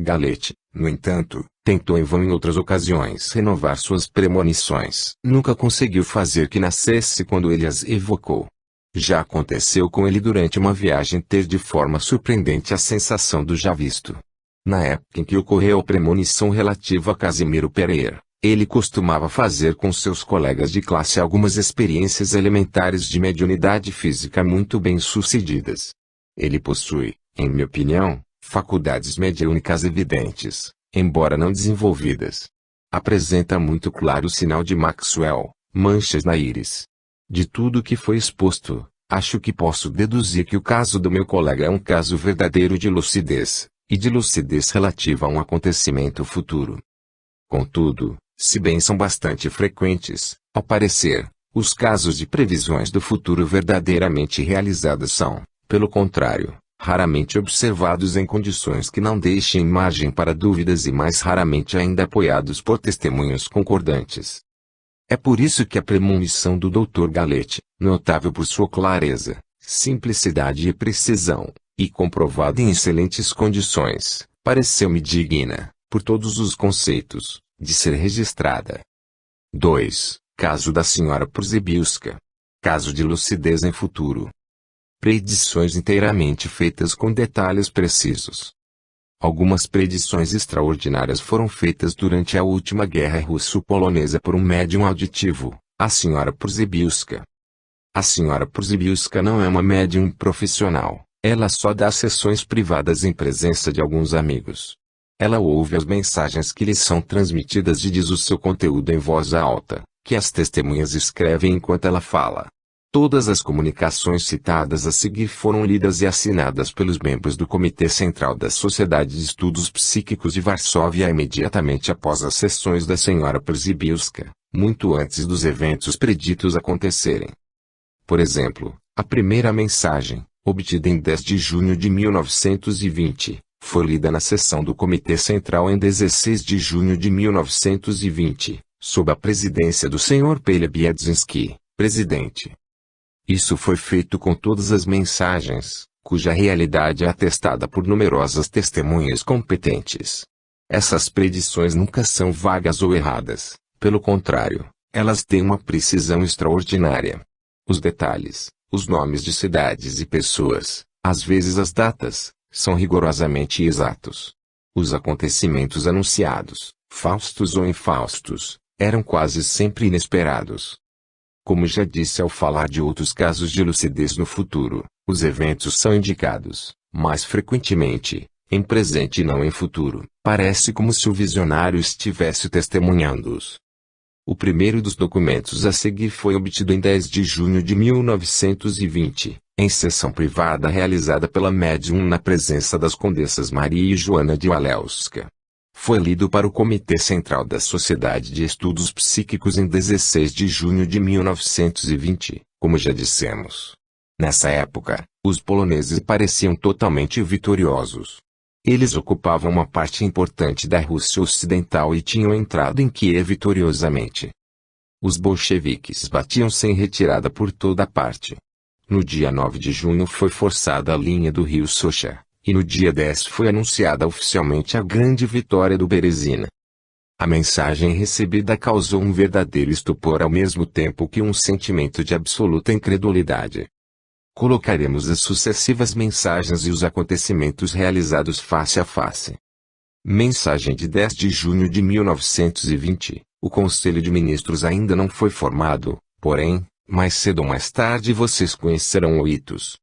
Galete, no entanto, tentou em vão em outras ocasiões renovar suas premonições. Nunca conseguiu fazer que nascesse quando ele as evocou. Já aconteceu com ele durante uma viagem ter de forma surpreendente a sensação do já visto. Na época em que ocorreu a premonição relativa a Casimiro Pereira, ele costumava fazer com seus colegas de classe algumas experiências elementares de mediunidade física muito bem-sucedidas. Ele possui, em minha opinião, faculdades mediúnicas evidentes, embora não desenvolvidas. Apresenta muito claro o sinal de Maxwell, manchas na íris. De tudo o que foi exposto, acho que posso deduzir que o caso do meu colega é um caso verdadeiro de lucidez, e de lucidez relativa a um acontecimento futuro. Contudo, se bem são bastante frequentes, ao parecer, os casos de previsões do futuro verdadeiramente realizadas são, pelo contrário, raramente observados em condições que não deixem margem para dúvidas e mais raramente ainda apoiados por testemunhos concordantes. É por isso que a premonição do Dr. Galete, notável por sua clareza, simplicidade e precisão, e comprovada em excelentes condições, pareceu-me digna, por todos os conceitos, de ser registrada. 2. Caso da Sra. Przebiuska. Caso de lucidez em futuro. Predições inteiramente feitas com detalhes precisos. Algumas predições extraordinárias foram feitas durante a última guerra russo-polonesa por um médium auditivo, a Sra. Przebiuska. A Sra. Przebiuska não é uma médium profissional, ela só dá sessões privadas em presença de alguns amigos. Ela ouve as mensagens que lhe são transmitidas e diz o seu conteúdo em voz alta, que as testemunhas escrevem enquanto ela fala. Todas as comunicações citadas a seguir foram lidas e assinadas pelos membros do Comitê Central da Sociedade de Estudos Psíquicos de Varsóvia imediatamente após as sessões da Sra. Przebiuska, muito antes dos eventos preditos acontecerem. Por exemplo, a primeira mensagem, obtida em 10 de junho de 1920, foi lida na sessão do Comitê Central em 16 de junho de 1920, sob a presidência do Sr. Pelebiedziński, presidente. Isso foi feito com todas as mensagens, cuja realidade é atestada por numerosas testemunhas competentes. Essas predições nunca são vagas ou erradas, pelo contrário, elas têm uma precisão extraordinária. Os detalhes, os nomes de cidades e pessoas, às vezes as datas, são rigorosamente exatos. Os acontecimentos anunciados, faustos ou infaustos, eram quase sempre inesperados. Como já disse ao falar de outros casos de lucidez no futuro, os eventos são indicados, mais frequentemente, em presente e não em futuro. Parece como se o visionário estivesse testemunhando-os. O primeiro dos documentos a seguir foi obtido em 10 de junho de 1920, em sessão privada realizada pela médium na presença das condessas Maria e Joana de Walewska. Foi lido para o Comitê Central da Sociedade de Estudos Psíquicos em 16 de junho de 1920, como já dissemos. Nessa época, os poloneses pareciam totalmente vitoriosos. Eles ocupavam uma parte importante da Rússia Ocidental e tinham entrado em Kiev vitoriosamente. Os bolcheviques batiam sem retirada por toda parte. No dia 9 de junho foi forçada a linha do rio Socha, e no dia 10 foi anunciada oficialmente a grande vitória do Berezina. A mensagem recebida causou um verdadeiro estupor ao mesmo tempo que um sentimento de absoluta incredulidade. Colocaremos as sucessivas mensagens e os acontecimentos realizados face a face. Mensagem de 10 de junho de 1920, O Conselho de Ministros ainda não foi formado, porém, mais cedo ou mais tarde vocês conhecerão o hitos.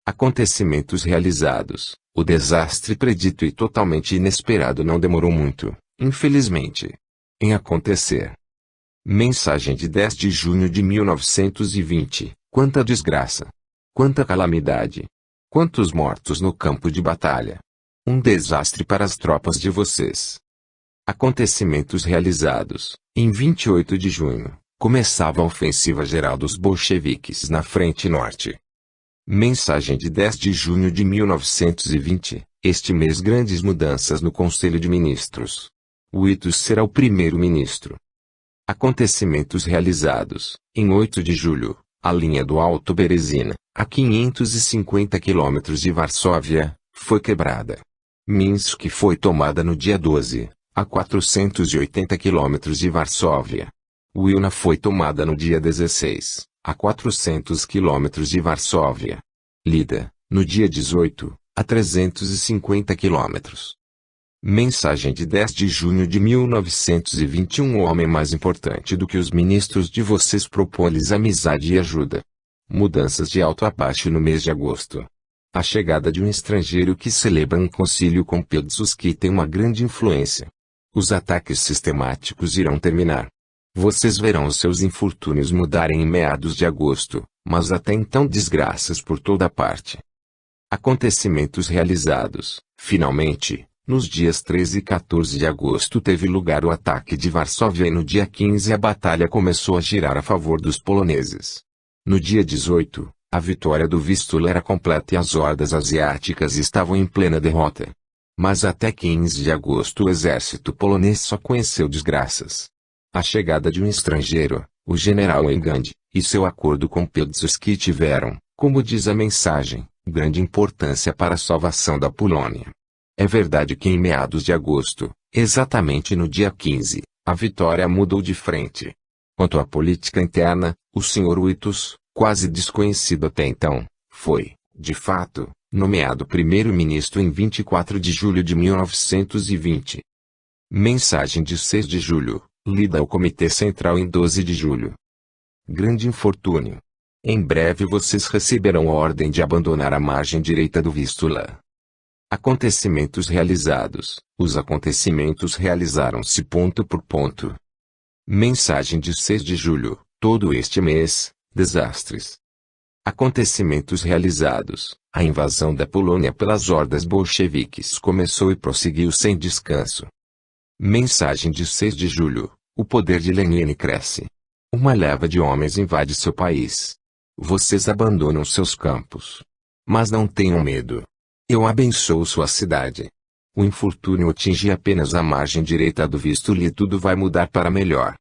Acontecimentos realizados. O desastre predito e totalmente inesperado não demorou muito, infelizmente, em acontecer. Mensagem de 10 de junho de 1920. Quanta desgraça! Quanta calamidade! Quantos mortos no campo de batalha! Um desastre para as tropas de vocês. Acontecimentos realizados. Em 28 de junho, começava a ofensiva geral dos bolcheviques na frente norte. Mensagem de 10 de junho de 1920. Este mês grandes mudanças no Conselho de Ministros. O Hitos será o primeiro-ministro. Acontecimentos realizados. Em 8 de julho, a linha do Alto Berezina, a 550 quilômetros de Varsóvia, foi quebrada. Minsk foi tomada no dia 12, a 480 quilômetros de Varsóvia. Wilna foi tomada no dia 16, a 400 quilômetros de Varsóvia. Lida, no dia 18, a 350 quilômetros. Mensagem de 10 de junho de 1921. O homem mais importante do que os ministros de vocês propõe-lhes amizade e ajuda. Mudanças de alto a baixo no mês de agosto. A chegada de um estrangeiro que celebra um concílio com Piłsudski tem uma grande influência. Os ataques sistemáticos irão terminar. Vocês verão os seus infortúnios mudarem em meados de agosto, mas até então desgraças por toda parte. Acontecimentos realizados. Finalmente, nos dias 13 e 14 de agosto teve lugar o ataque de Varsóvia e no dia 15 a batalha começou a girar a favor dos poloneses. No dia 18, a vitória do Vístula era completa e as hordas asiáticas estavam em plena derrota. Mas até 15 de agosto o exército polonês só conheceu desgraças. A chegada de um estrangeiro, o general Engand, e seu acordo com Piłsudski tiveram, como diz a mensagem, grande importância para a salvação da Polônia. É verdade que em meados de agosto, exatamente no dia 15, a vitória mudou de frente. Quanto à política interna, o Sr. Witos, quase desconhecido até então, foi, de fato, nomeado primeiro-ministro em 24 de julho de 1920. Mensagem de 6 de julho, lida ao Comitê Central em 12 de julho. Grande infortúnio. Em breve vocês receberão a ordem de abandonar a margem direita do Vístula. Acontecimentos realizados. Os acontecimentos realizaram-se ponto por ponto. Mensagem de 6 de julho. Todo este mês, desastres. Acontecimentos realizados. A invasão da Polônia pelas hordas bolcheviques começou e prosseguiu sem descanso. Mensagem de 6 de julho. O poder de Lenin cresce. Uma leva de homens invade seu país. Vocês abandonam seus campos. Mas não tenham medo. Eu abençoo sua cidade. O infortúnio atinge apenas a margem direita do Vístula e tudo vai mudar para melhor.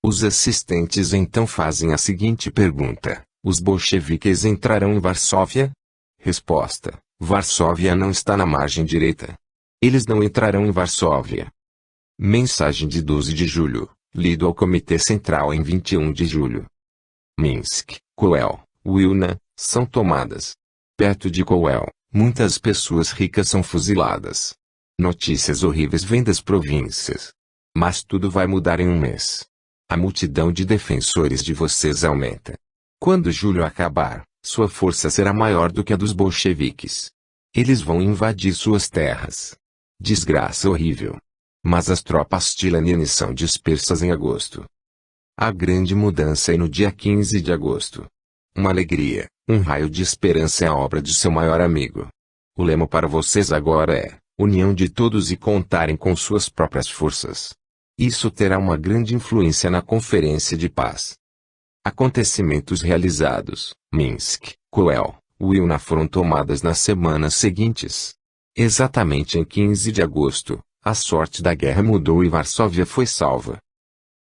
Os assistentes então fazem a seguinte pergunta: os bolcheviques entrarão em Varsóvia? Resposta: Varsóvia não está na margem direita. Eles não entrarão em Varsóvia. Mensagem de 12 de julho, lido ao Comitê Central em 21 de julho. Minsk, Kovel, Wilna, são tomadas. Perto de Kovel, muitas pessoas ricas são fuziladas. Notícias horríveis vêm das províncias. Mas tudo vai mudar em um mês. A multidão de defensores de vocês aumenta. Quando julho acabar, sua força será maior do que a dos bolcheviques. Eles vão invadir suas terras. Desgraça horrível. Mas as tropas de Lenin são dispersas em agosto. A grande mudança é no dia 15 de agosto. Uma alegria, um raio de esperança é a obra de seu maior amigo. O lema para vocês agora é: união de todos e contarem com suas próprias forças. Isso terá uma grande influência na Conferência de Paz. Acontecimentos realizados. Minsk, Kovel, Wilna foram tomadas nas semanas seguintes. Exatamente em 15 de agosto, a sorte da guerra mudou e Varsóvia foi salva.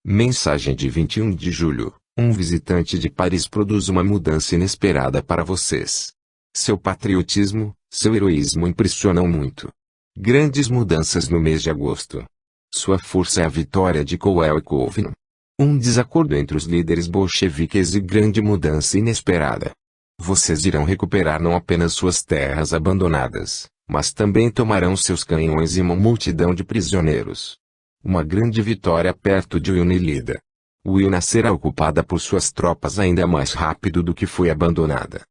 Mensagem de 21 de julho. Um visitante de Paris produz uma mudança inesperada para vocês. Seu patriotismo, seu heroísmo impressionam muito. Grandes mudanças no mês de agosto. Sua força é a vitória de Kovel e Kovno. Um desacordo entre os líderes bolcheviques e grande mudança inesperada. Vocês irão recuperar não apenas suas terras abandonadas, mas também tomarão seus canhões e uma multidão de prisioneiros. uma grande vitória perto de Unilida. Wilna será ocupada por suas tropas ainda mais rápido do que foi abandonada.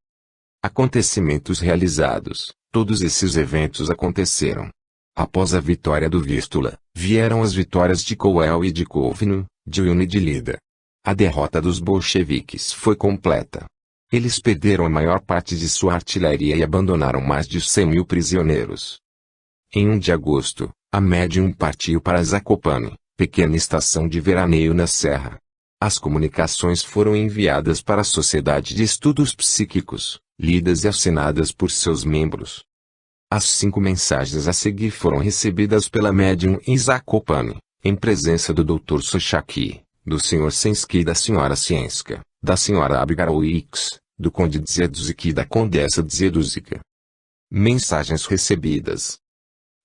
Acontecimentos realizados. Todos esses eventos aconteceram. Após a vitória do Vístula, vieram as vitórias de Kovel e de Kovno, de Wilna e de Lida. A derrota dos bolcheviques foi completa. Eles perderam a maior parte de sua artilharia e abandonaram mais de 100.000 prisioneiros. Em 1 de agosto, a médium partiu para Zakopane, pequena estação de veraneio na serra. As comunicações foram enviadas para a Sociedade de Estudos Psíquicos, lidas e assinadas por seus membros. As 5 mensagens a seguir foram recebidas pela médium em Zakopane, em presença do Dr. Sochaki, do Sr. Sensky e da Sra. Sienska, da Sra. Abigail X, do Conde Dzieduzik e da Condessa Dzieduzik. Mensagens recebidas.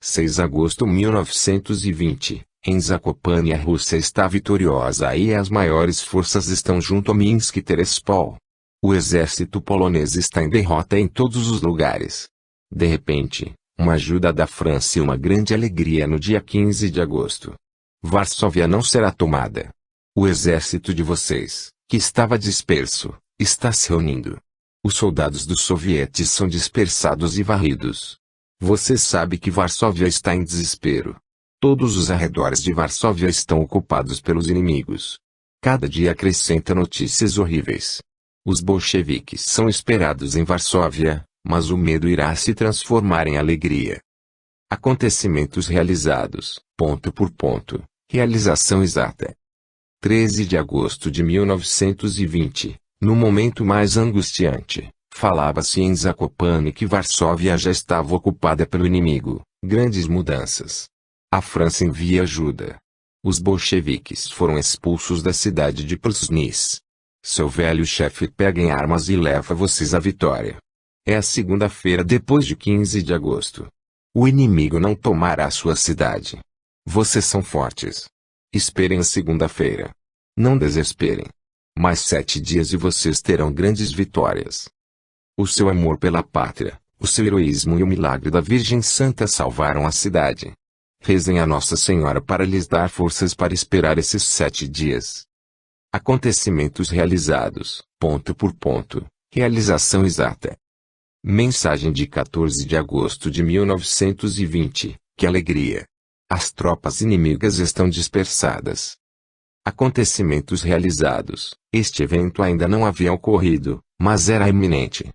6 de agosto de 1920, em Zakopane a Rússia está vitoriosa e as maiores forças estão junto a Minsk e Terespol. O exército polonês está em derrota em todos os lugares. De repente, uma ajuda da França e uma grande alegria no dia 15 de agosto. Varsóvia não será tomada. O exército de vocês, que estava disperso, está se reunindo. Os soldados dos sovietes são dispersados e varridos. Você sabe que Varsóvia está em desespero. Todos os arredores de Varsóvia estão ocupados pelos inimigos. Cada dia acrescenta notícias horríveis. Os bolcheviques são esperados em Varsóvia, mas o medo irá se transformar em alegria. Acontecimentos realizados, ponto por ponto, realização exata. 13 de agosto de 1920, no momento mais angustiante, falava-se em Zakopane que Varsóvia já estava ocupada pelo inimigo. Grandes mudanças. A França envia ajuda. Os bolcheviques foram expulsos da cidade de Przasnysk. Seu velho chefe pega em armas e leva vocês à vitória. É a segunda-feira depois de 15 de agosto. O inimigo não tomará sua cidade. Vocês são fortes. Esperem a segunda-feira. Não desesperem. Mais 7 dias e vocês terão grandes vitórias. O seu amor pela pátria, o seu heroísmo e o milagre da Virgem Santa salvaram a cidade. Rezem a Nossa Senhora para lhes dar forças para esperar esses 7 dias. Acontecimentos realizados, ponto por ponto, realização exata. Mensagem de 14 de agosto de 1920, que alegria! As tropas inimigas estão dispersadas. Acontecimentos realizados, este evento ainda não havia ocorrido, mas era iminente.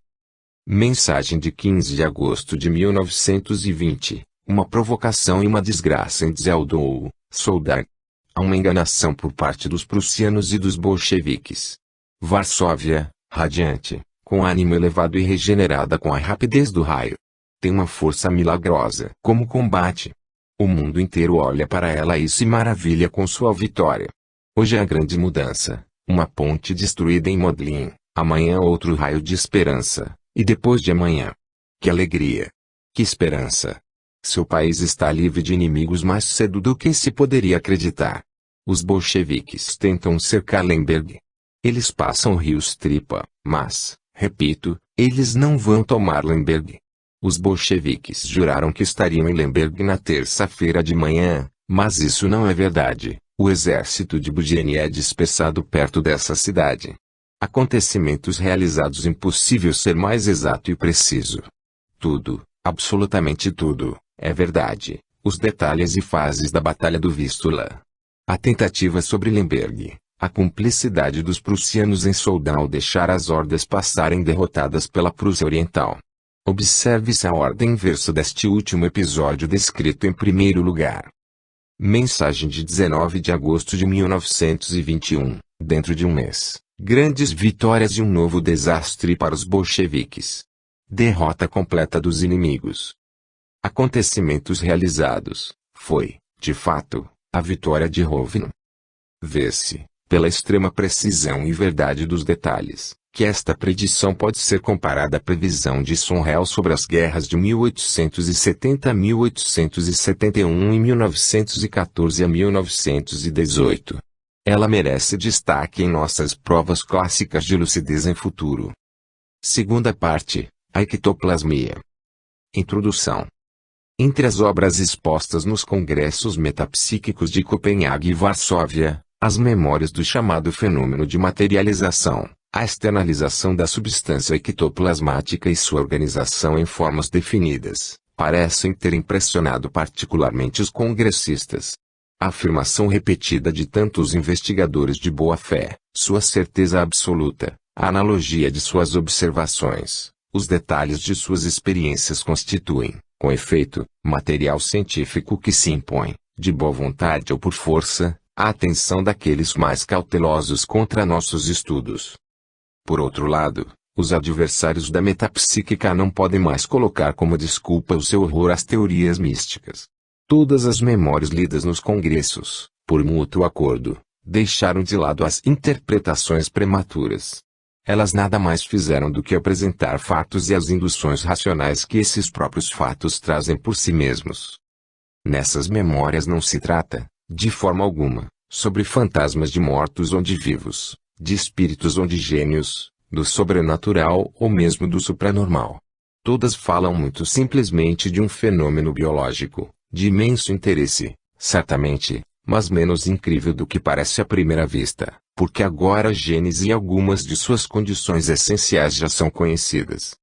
Mensagem de 15 de agosto de 1920, uma provocação e uma desgraça em Zeldou, Soldar. Há uma enganação por parte dos prussianos e dos bolcheviques. Varsóvia, radiante, com ânimo elevado e regenerada com a rapidez do raio. Tem uma força milagrosa. Como combate. O mundo inteiro olha para ela e se maravilha com sua vitória. Hoje é a grande mudança. Uma ponte destruída em Modlin. Amanhã outro raio de esperança. E depois de amanhã. Que alegria! Que esperança! Seu país está livre de inimigos mais cedo do que se poderia acreditar. Os bolcheviques tentam cercar Lemberg. Eles passam o rio Stripa, mas, repito, eles não vão tomar Lemberg. Os bolcheviques juraram que estariam em Lemberg na terça-feira de manhã, mas isso não é verdade. O exército de Budiane é dispersado perto dessa cidade. Acontecimentos realizados. Impossível ser mais exato e preciso. Tudo, absolutamente tudo, é verdade. Os detalhes e fases da Batalha do Vístula. A tentativa sobre Lemberg. A cumplicidade dos prussianos em Soldau ao deixar as hordas passarem derrotadas pela Prússia Oriental. Observe-se a ordem inversa deste último episódio descrito em primeiro lugar. Mensagem de 19 de agosto de 1921, dentro de um mês. Grandes vitórias e um novo desastre para os bolcheviques. Derrota completa dos inimigos. Acontecimentos realizados. Foi, de fato, a vitória de Rovno. Vê-se, pela extrema precisão e verdade dos detalhes, que esta predição pode ser comparada à previsão de Sonhel sobre as guerras de 1870 a 1871 e 1914 a 1918. Ela merece destaque em nossas provas clássicas de lucidez em futuro. Segunda parte, a ectoplasmia. Introdução. Entre as obras expostas nos congressos metapsíquicos de Copenhague e Varsóvia, as memórias do chamado fenômeno de materialização, a externalização da substância ectoplasmática e sua organização em formas definidas, parecem ter impressionado particularmente os congressistas. A afirmação repetida de tantos investigadores de boa-fé, sua certeza absoluta, a analogia de suas observações, os detalhes de suas experiências constituem, com efeito, material científico que se impõe, de boa vontade ou por força, a atenção daqueles mais cautelosos contra nossos estudos. Por outro lado, os adversários da metapsíquica não podem mais colocar como desculpa o seu horror às teorias místicas. Todas as memórias lidas nos congressos, por mútuo acordo, deixaram de lado as interpretações prematuras. Elas nada mais fizeram do que apresentar fatos e as induções racionais que esses próprios fatos trazem por si mesmos. Nessas memórias não se trata, de forma alguma, sobre fantasmas de mortos ou de vivos, de espíritos ou de gênios, do sobrenatural ou mesmo do supranormal. Todas falam muito simplesmente de um fenômeno biológico, de imenso interesse, certamente, mas menos incrível do que parece à primeira vista, porque agora a gênese e algumas de suas condições essenciais já são conhecidas.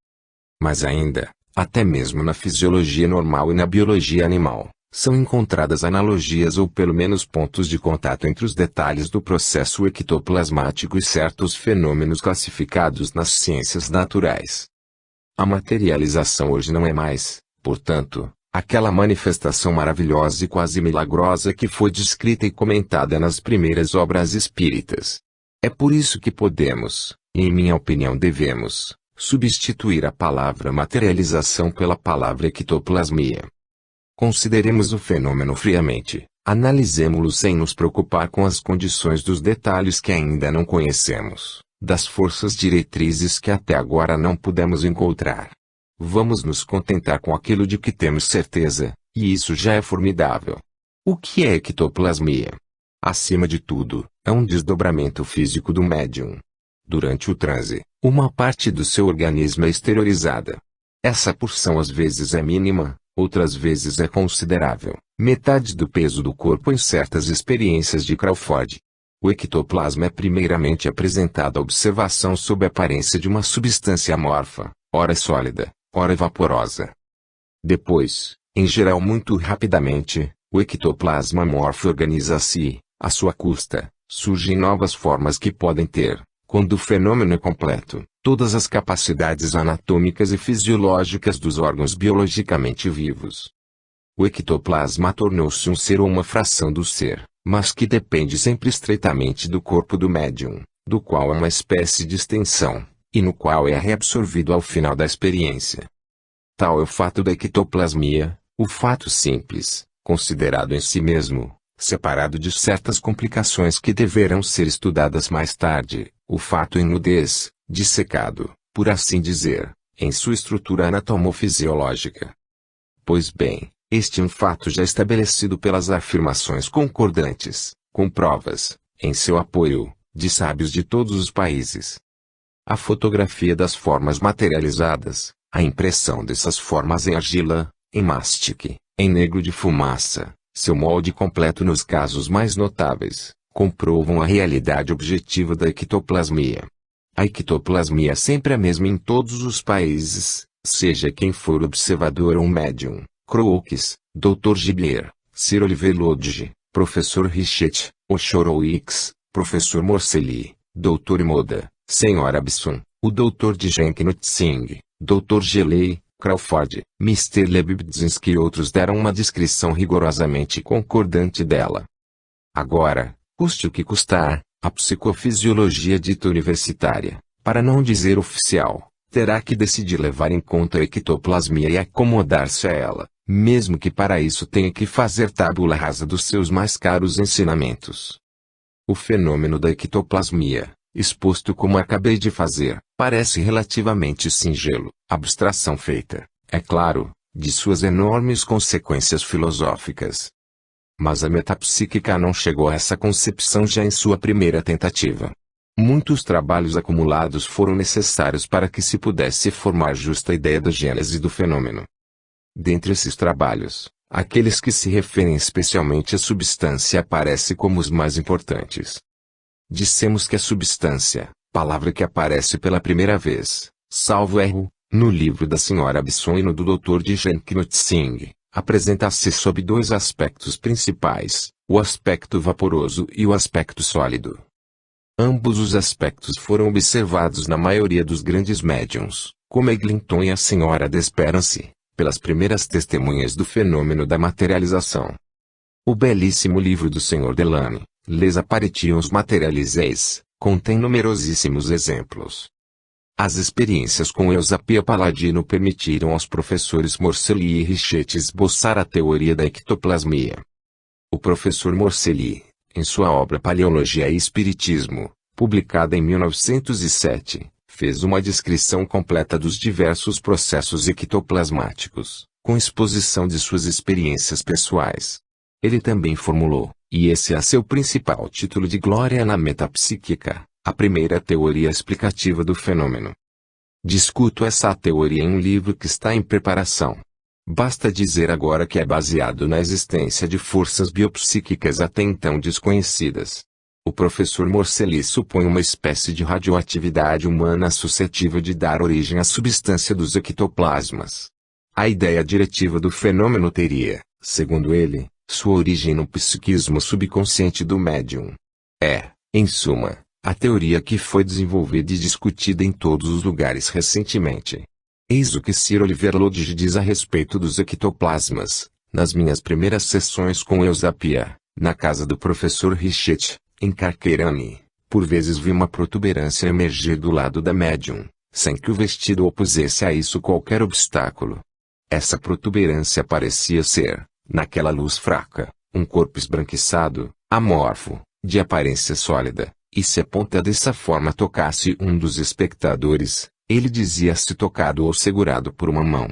Mas ainda, até mesmo na fisiologia normal e na biologia animal, são encontradas analogias ou pelo menos pontos de contato entre os detalhes do processo ectoplasmático e certos fenômenos classificados nas ciências naturais. A materialização hoje não é mais, portanto, aquela manifestação maravilhosa e quase milagrosa que foi descrita e comentada nas primeiras obras espíritas. É por isso que podemos, e em minha opinião devemos, substituir a palavra materialização pela palavra ectoplasmia. Consideremos o fenômeno friamente, analisemo-lo sem nos preocupar com as condições dos detalhes que ainda não conhecemos, das forças diretrizes que até agora não pudemos encontrar. Vamos nos contentar com aquilo de que temos certeza, e isso já é formidável. O que é ectoplasmia? Acima de tudo, é um desdobramento físico do médium. Durante o transe, uma parte do seu organismo é exteriorizada. Essa porção às vezes é mínima, outras vezes é considerável, metade do peso do corpo em certas experiências de Crawford. O ectoplasma é primeiramente apresentado à observação sob a aparência de uma substância amorfa, ora sólida, ora vaporosa. Depois, em geral muito rapidamente, o ectoplasma amorfo organiza-se, à sua custa, surgem novas formas que podem ter, quando o fenômeno é completo, todas as capacidades anatômicas e fisiológicas dos órgãos biologicamente vivos. O ectoplasma tornou-se um ser ou uma fração do ser, mas que depende sempre estreitamente do corpo do médium, do qual é uma espécie de extensão, e no qual é reabsorvido ao final da experiência. Tal é o fato da ectoplasmia, o fato simples, considerado em si mesmo, separado de certas complicações que deverão ser estudadas mais tarde, o fato em nudez, dissecado, por assim dizer, em sua estrutura anatomofisiológica. Pois bem, este é um fato já estabelecido pelas afirmações concordantes, com provas, em seu apoio, de sábios de todos os países. A fotografia das formas materializadas, a impressão dessas formas em argila, em mastique, em negro de fumaça, seu molde completo nos casos mais notáveis, comprovam a realidade objetiva da ectoplasmia. A ectoplasmia é sempre a mesma em todos os países, seja quem for observador ou médium, Crookes, Dr. Gibier, Sir Oliver Lodge, Professor Richet, Oshorowicz, Professor Morcelli, Dr. Imoda, Sr. Abson, o Dr. Djenknut Singh, Dr. Gelei, Crawford, Mr. Lebedzinski e outros deram uma descrição rigorosamente concordante dela. Agora, custe o que custar, a psicofisiologia dita universitária, para não dizer oficial, terá que decidir levar em conta a ectoplasmia e acomodar-se a ela, mesmo que para isso tenha que fazer tábula rasa dos seus mais caros ensinamentos. O fenômeno da ectoplasmia, exposto como acabei de fazer, parece relativamente singelo, abstração feita, é claro, de suas enormes consequências filosóficas. Mas a metapsíquica não chegou a essa concepção já em sua primeira tentativa. Muitos trabalhos acumulados foram necessários para que se pudesse formar justa ideia da gênese do fenômeno. Dentre esses trabalhos, aqueles que se referem especialmente à substância aparecem como os mais importantes. Dissemos que a substância, palavra que aparece pela primeira vez, salvo erro, no livro da Sra. Bisson e no do Dr. Djenknot Singh, apresenta-se sob dois aspectos principais, o aspecto vaporoso e o aspecto sólido. Ambos os aspectos foram observados na maioria dos grandes médiuns, como Eglinton e a Sra. Desperance, pelas primeiras testemunhas do fenômeno da materialização. O belíssimo livro do Sr. Delany, Les Apparitions Materialisées, contém numerosíssimos exemplos. As experiências com Eusapia Paladino permitiram aos professores Morcelli e Richet esboçar a teoria da ectoplasmia. O professor Morcelli, em sua obra Paleologia e Espiritismo, publicada em 1907, fez uma descrição completa dos diversos processos ectoplasmáticos, com exposição de suas experiências pessoais. Ele também formulou, e esse é seu principal título de glória na metapsíquica, a primeira teoria explicativa do fenômeno. Discuto essa teoria em um livro que está em preparação. Basta dizer agora que é baseado na existência de forças biopsíquicas até então desconhecidas. O professor Morcelli supõe uma espécie de radioatividade humana suscetível de dar origem à substância dos ectoplasmas. A ideia diretiva do fenômeno teria, segundo ele, sua origem no psiquismo subconsciente do médium. É, em suma, a teoria que foi desenvolvida e discutida em todos os lugares recentemente. Eis o que Sir Oliver Lodge diz a respeito dos ectoplasmas, nas minhas primeiras sessões com Eusapia, na casa do professor Richet, em Carqueirane. Por vezes vi uma protuberância emergir do lado da médium, sem que o vestido opusesse a isso qualquer obstáculo. Essa protuberância parecia ser, naquela luz fraca, um corpo esbranquiçado, amorfo, de aparência sólida, e se a ponta dessa forma tocasse um dos espectadores, ele dizia-se tocado ou segurado por uma mão.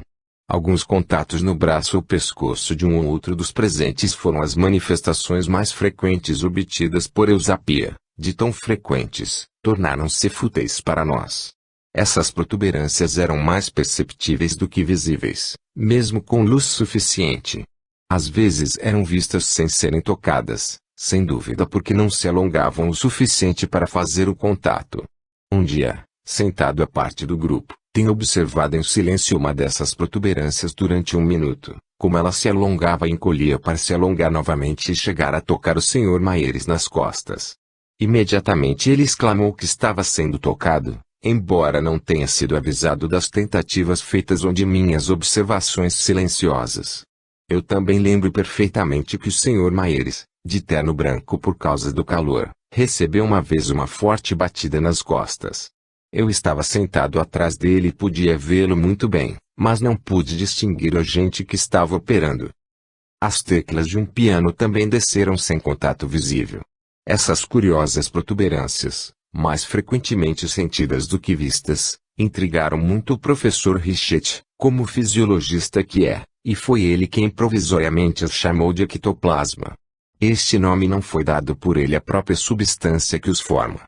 Alguns contatos no braço ou pescoço de um ou outro dos presentes foram as manifestações mais frequentes obtidas por Eusapia, de tão frequentes, tornaram-se fúteis para nós. Essas protuberâncias eram mais perceptíveis do que visíveis, mesmo com luz suficiente. Às vezes eram vistas sem serem tocadas, sem dúvida porque não se alongavam o suficiente para fazer o contato. Um dia, sentado à parte do grupo, tenho observado em silêncio uma dessas protuberâncias durante 1 minuto, como ela se alongava e encolhia para se alongar novamente e chegar a tocar o Sr. Maieres nas costas. Imediatamente ele exclamou que estava sendo tocado, embora não tenha sido avisado das tentativas feitas ou de minhas observações silenciosas. Eu também lembro perfeitamente que o Sr. Maieres, de terno branco por causa do calor, recebeu uma vez uma forte batida nas costas. Eu estava sentado atrás dele e podia vê-lo muito bem, mas não pude distinguir o agente que estava operando. As teclas de um piano também desceram sem contato visível. Essas curiosas protuberâncias, mais frequentemente sentidas do que vistas, intrigaram muito o professor Richet, como fisiologista que é, e foi ele quem provisoriamente as chamou de ectoplasma. Este nome não foi dado por ele à própria substância que os forma.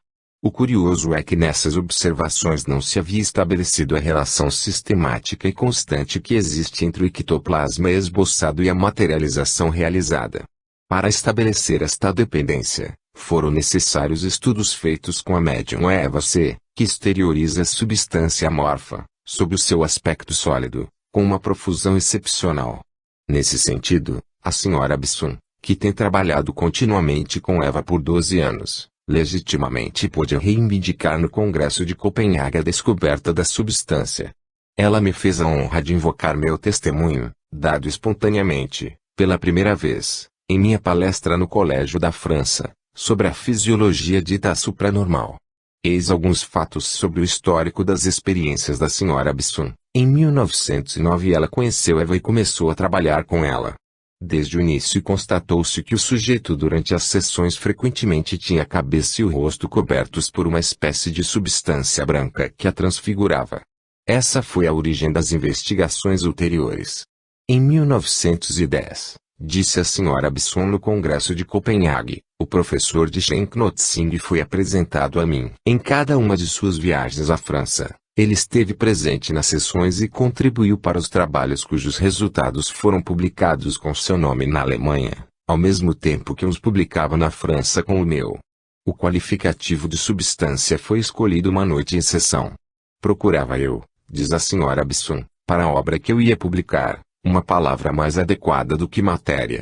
O curioso é que nessas observações não se havia estabelecido a relação sistemática e constante que existe entre o ectoplasma esboçado e a materialização realizada. Para estabelecer esta dependência, foram necessários estudos feitos com a médium Eva C., que exterioriza a substância amorfa, sob o seu aspecto sólido, com uma profusão excepcional. Nesse sentido, a Sra. Bisson, que tem trabalhado continuamente com Eva por 12 anos, legitimamente pôde reivindicar no Congresso de Copenhague a descoberta da substância. Ela me fez a honra de invocar meu testemunho, dado espontaneamente, pela primeira vez, em minha palestra no Colégio da França, sobre a fisiologia dita supranormal. Eis alguns fatos sobre o histórico das experiências da Sra. Bisson. Em 1909 ela conheceu Eva e começou a trabalhar com ela. Desde o início constatou-se que o sujeito durante as sessões frequentemente tinha a cabeça e o rosto cobertos por uma espécie de substância branca que a transfigurava. Essa foi a origem das investigações ulteriores. Em 1910, disse a Sra. Bisson no Congresso de Copenhague, o professor Djenknot Singh foi apresentado a mim. Em cada uma de suas viagens à França, Ele esteve presente nas sessões e contribuiu para os trabalhos cujos resultados foram publicados com seu nome na Alemanha, ao mesmo tempo que os publicava na França com o meu. O qualificativo de substância foi escolhido uma noite em sessão. Procurava eu, diz a Sra. Bisson, para a obra que eu ia publicar, uma palavra mais adequada do que matéria.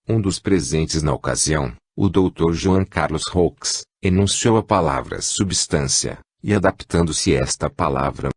Um dos presentes na ocasião, o Dr. João Carlos Roux, enunciou a palavra substância, e adaptando-se esta palavra,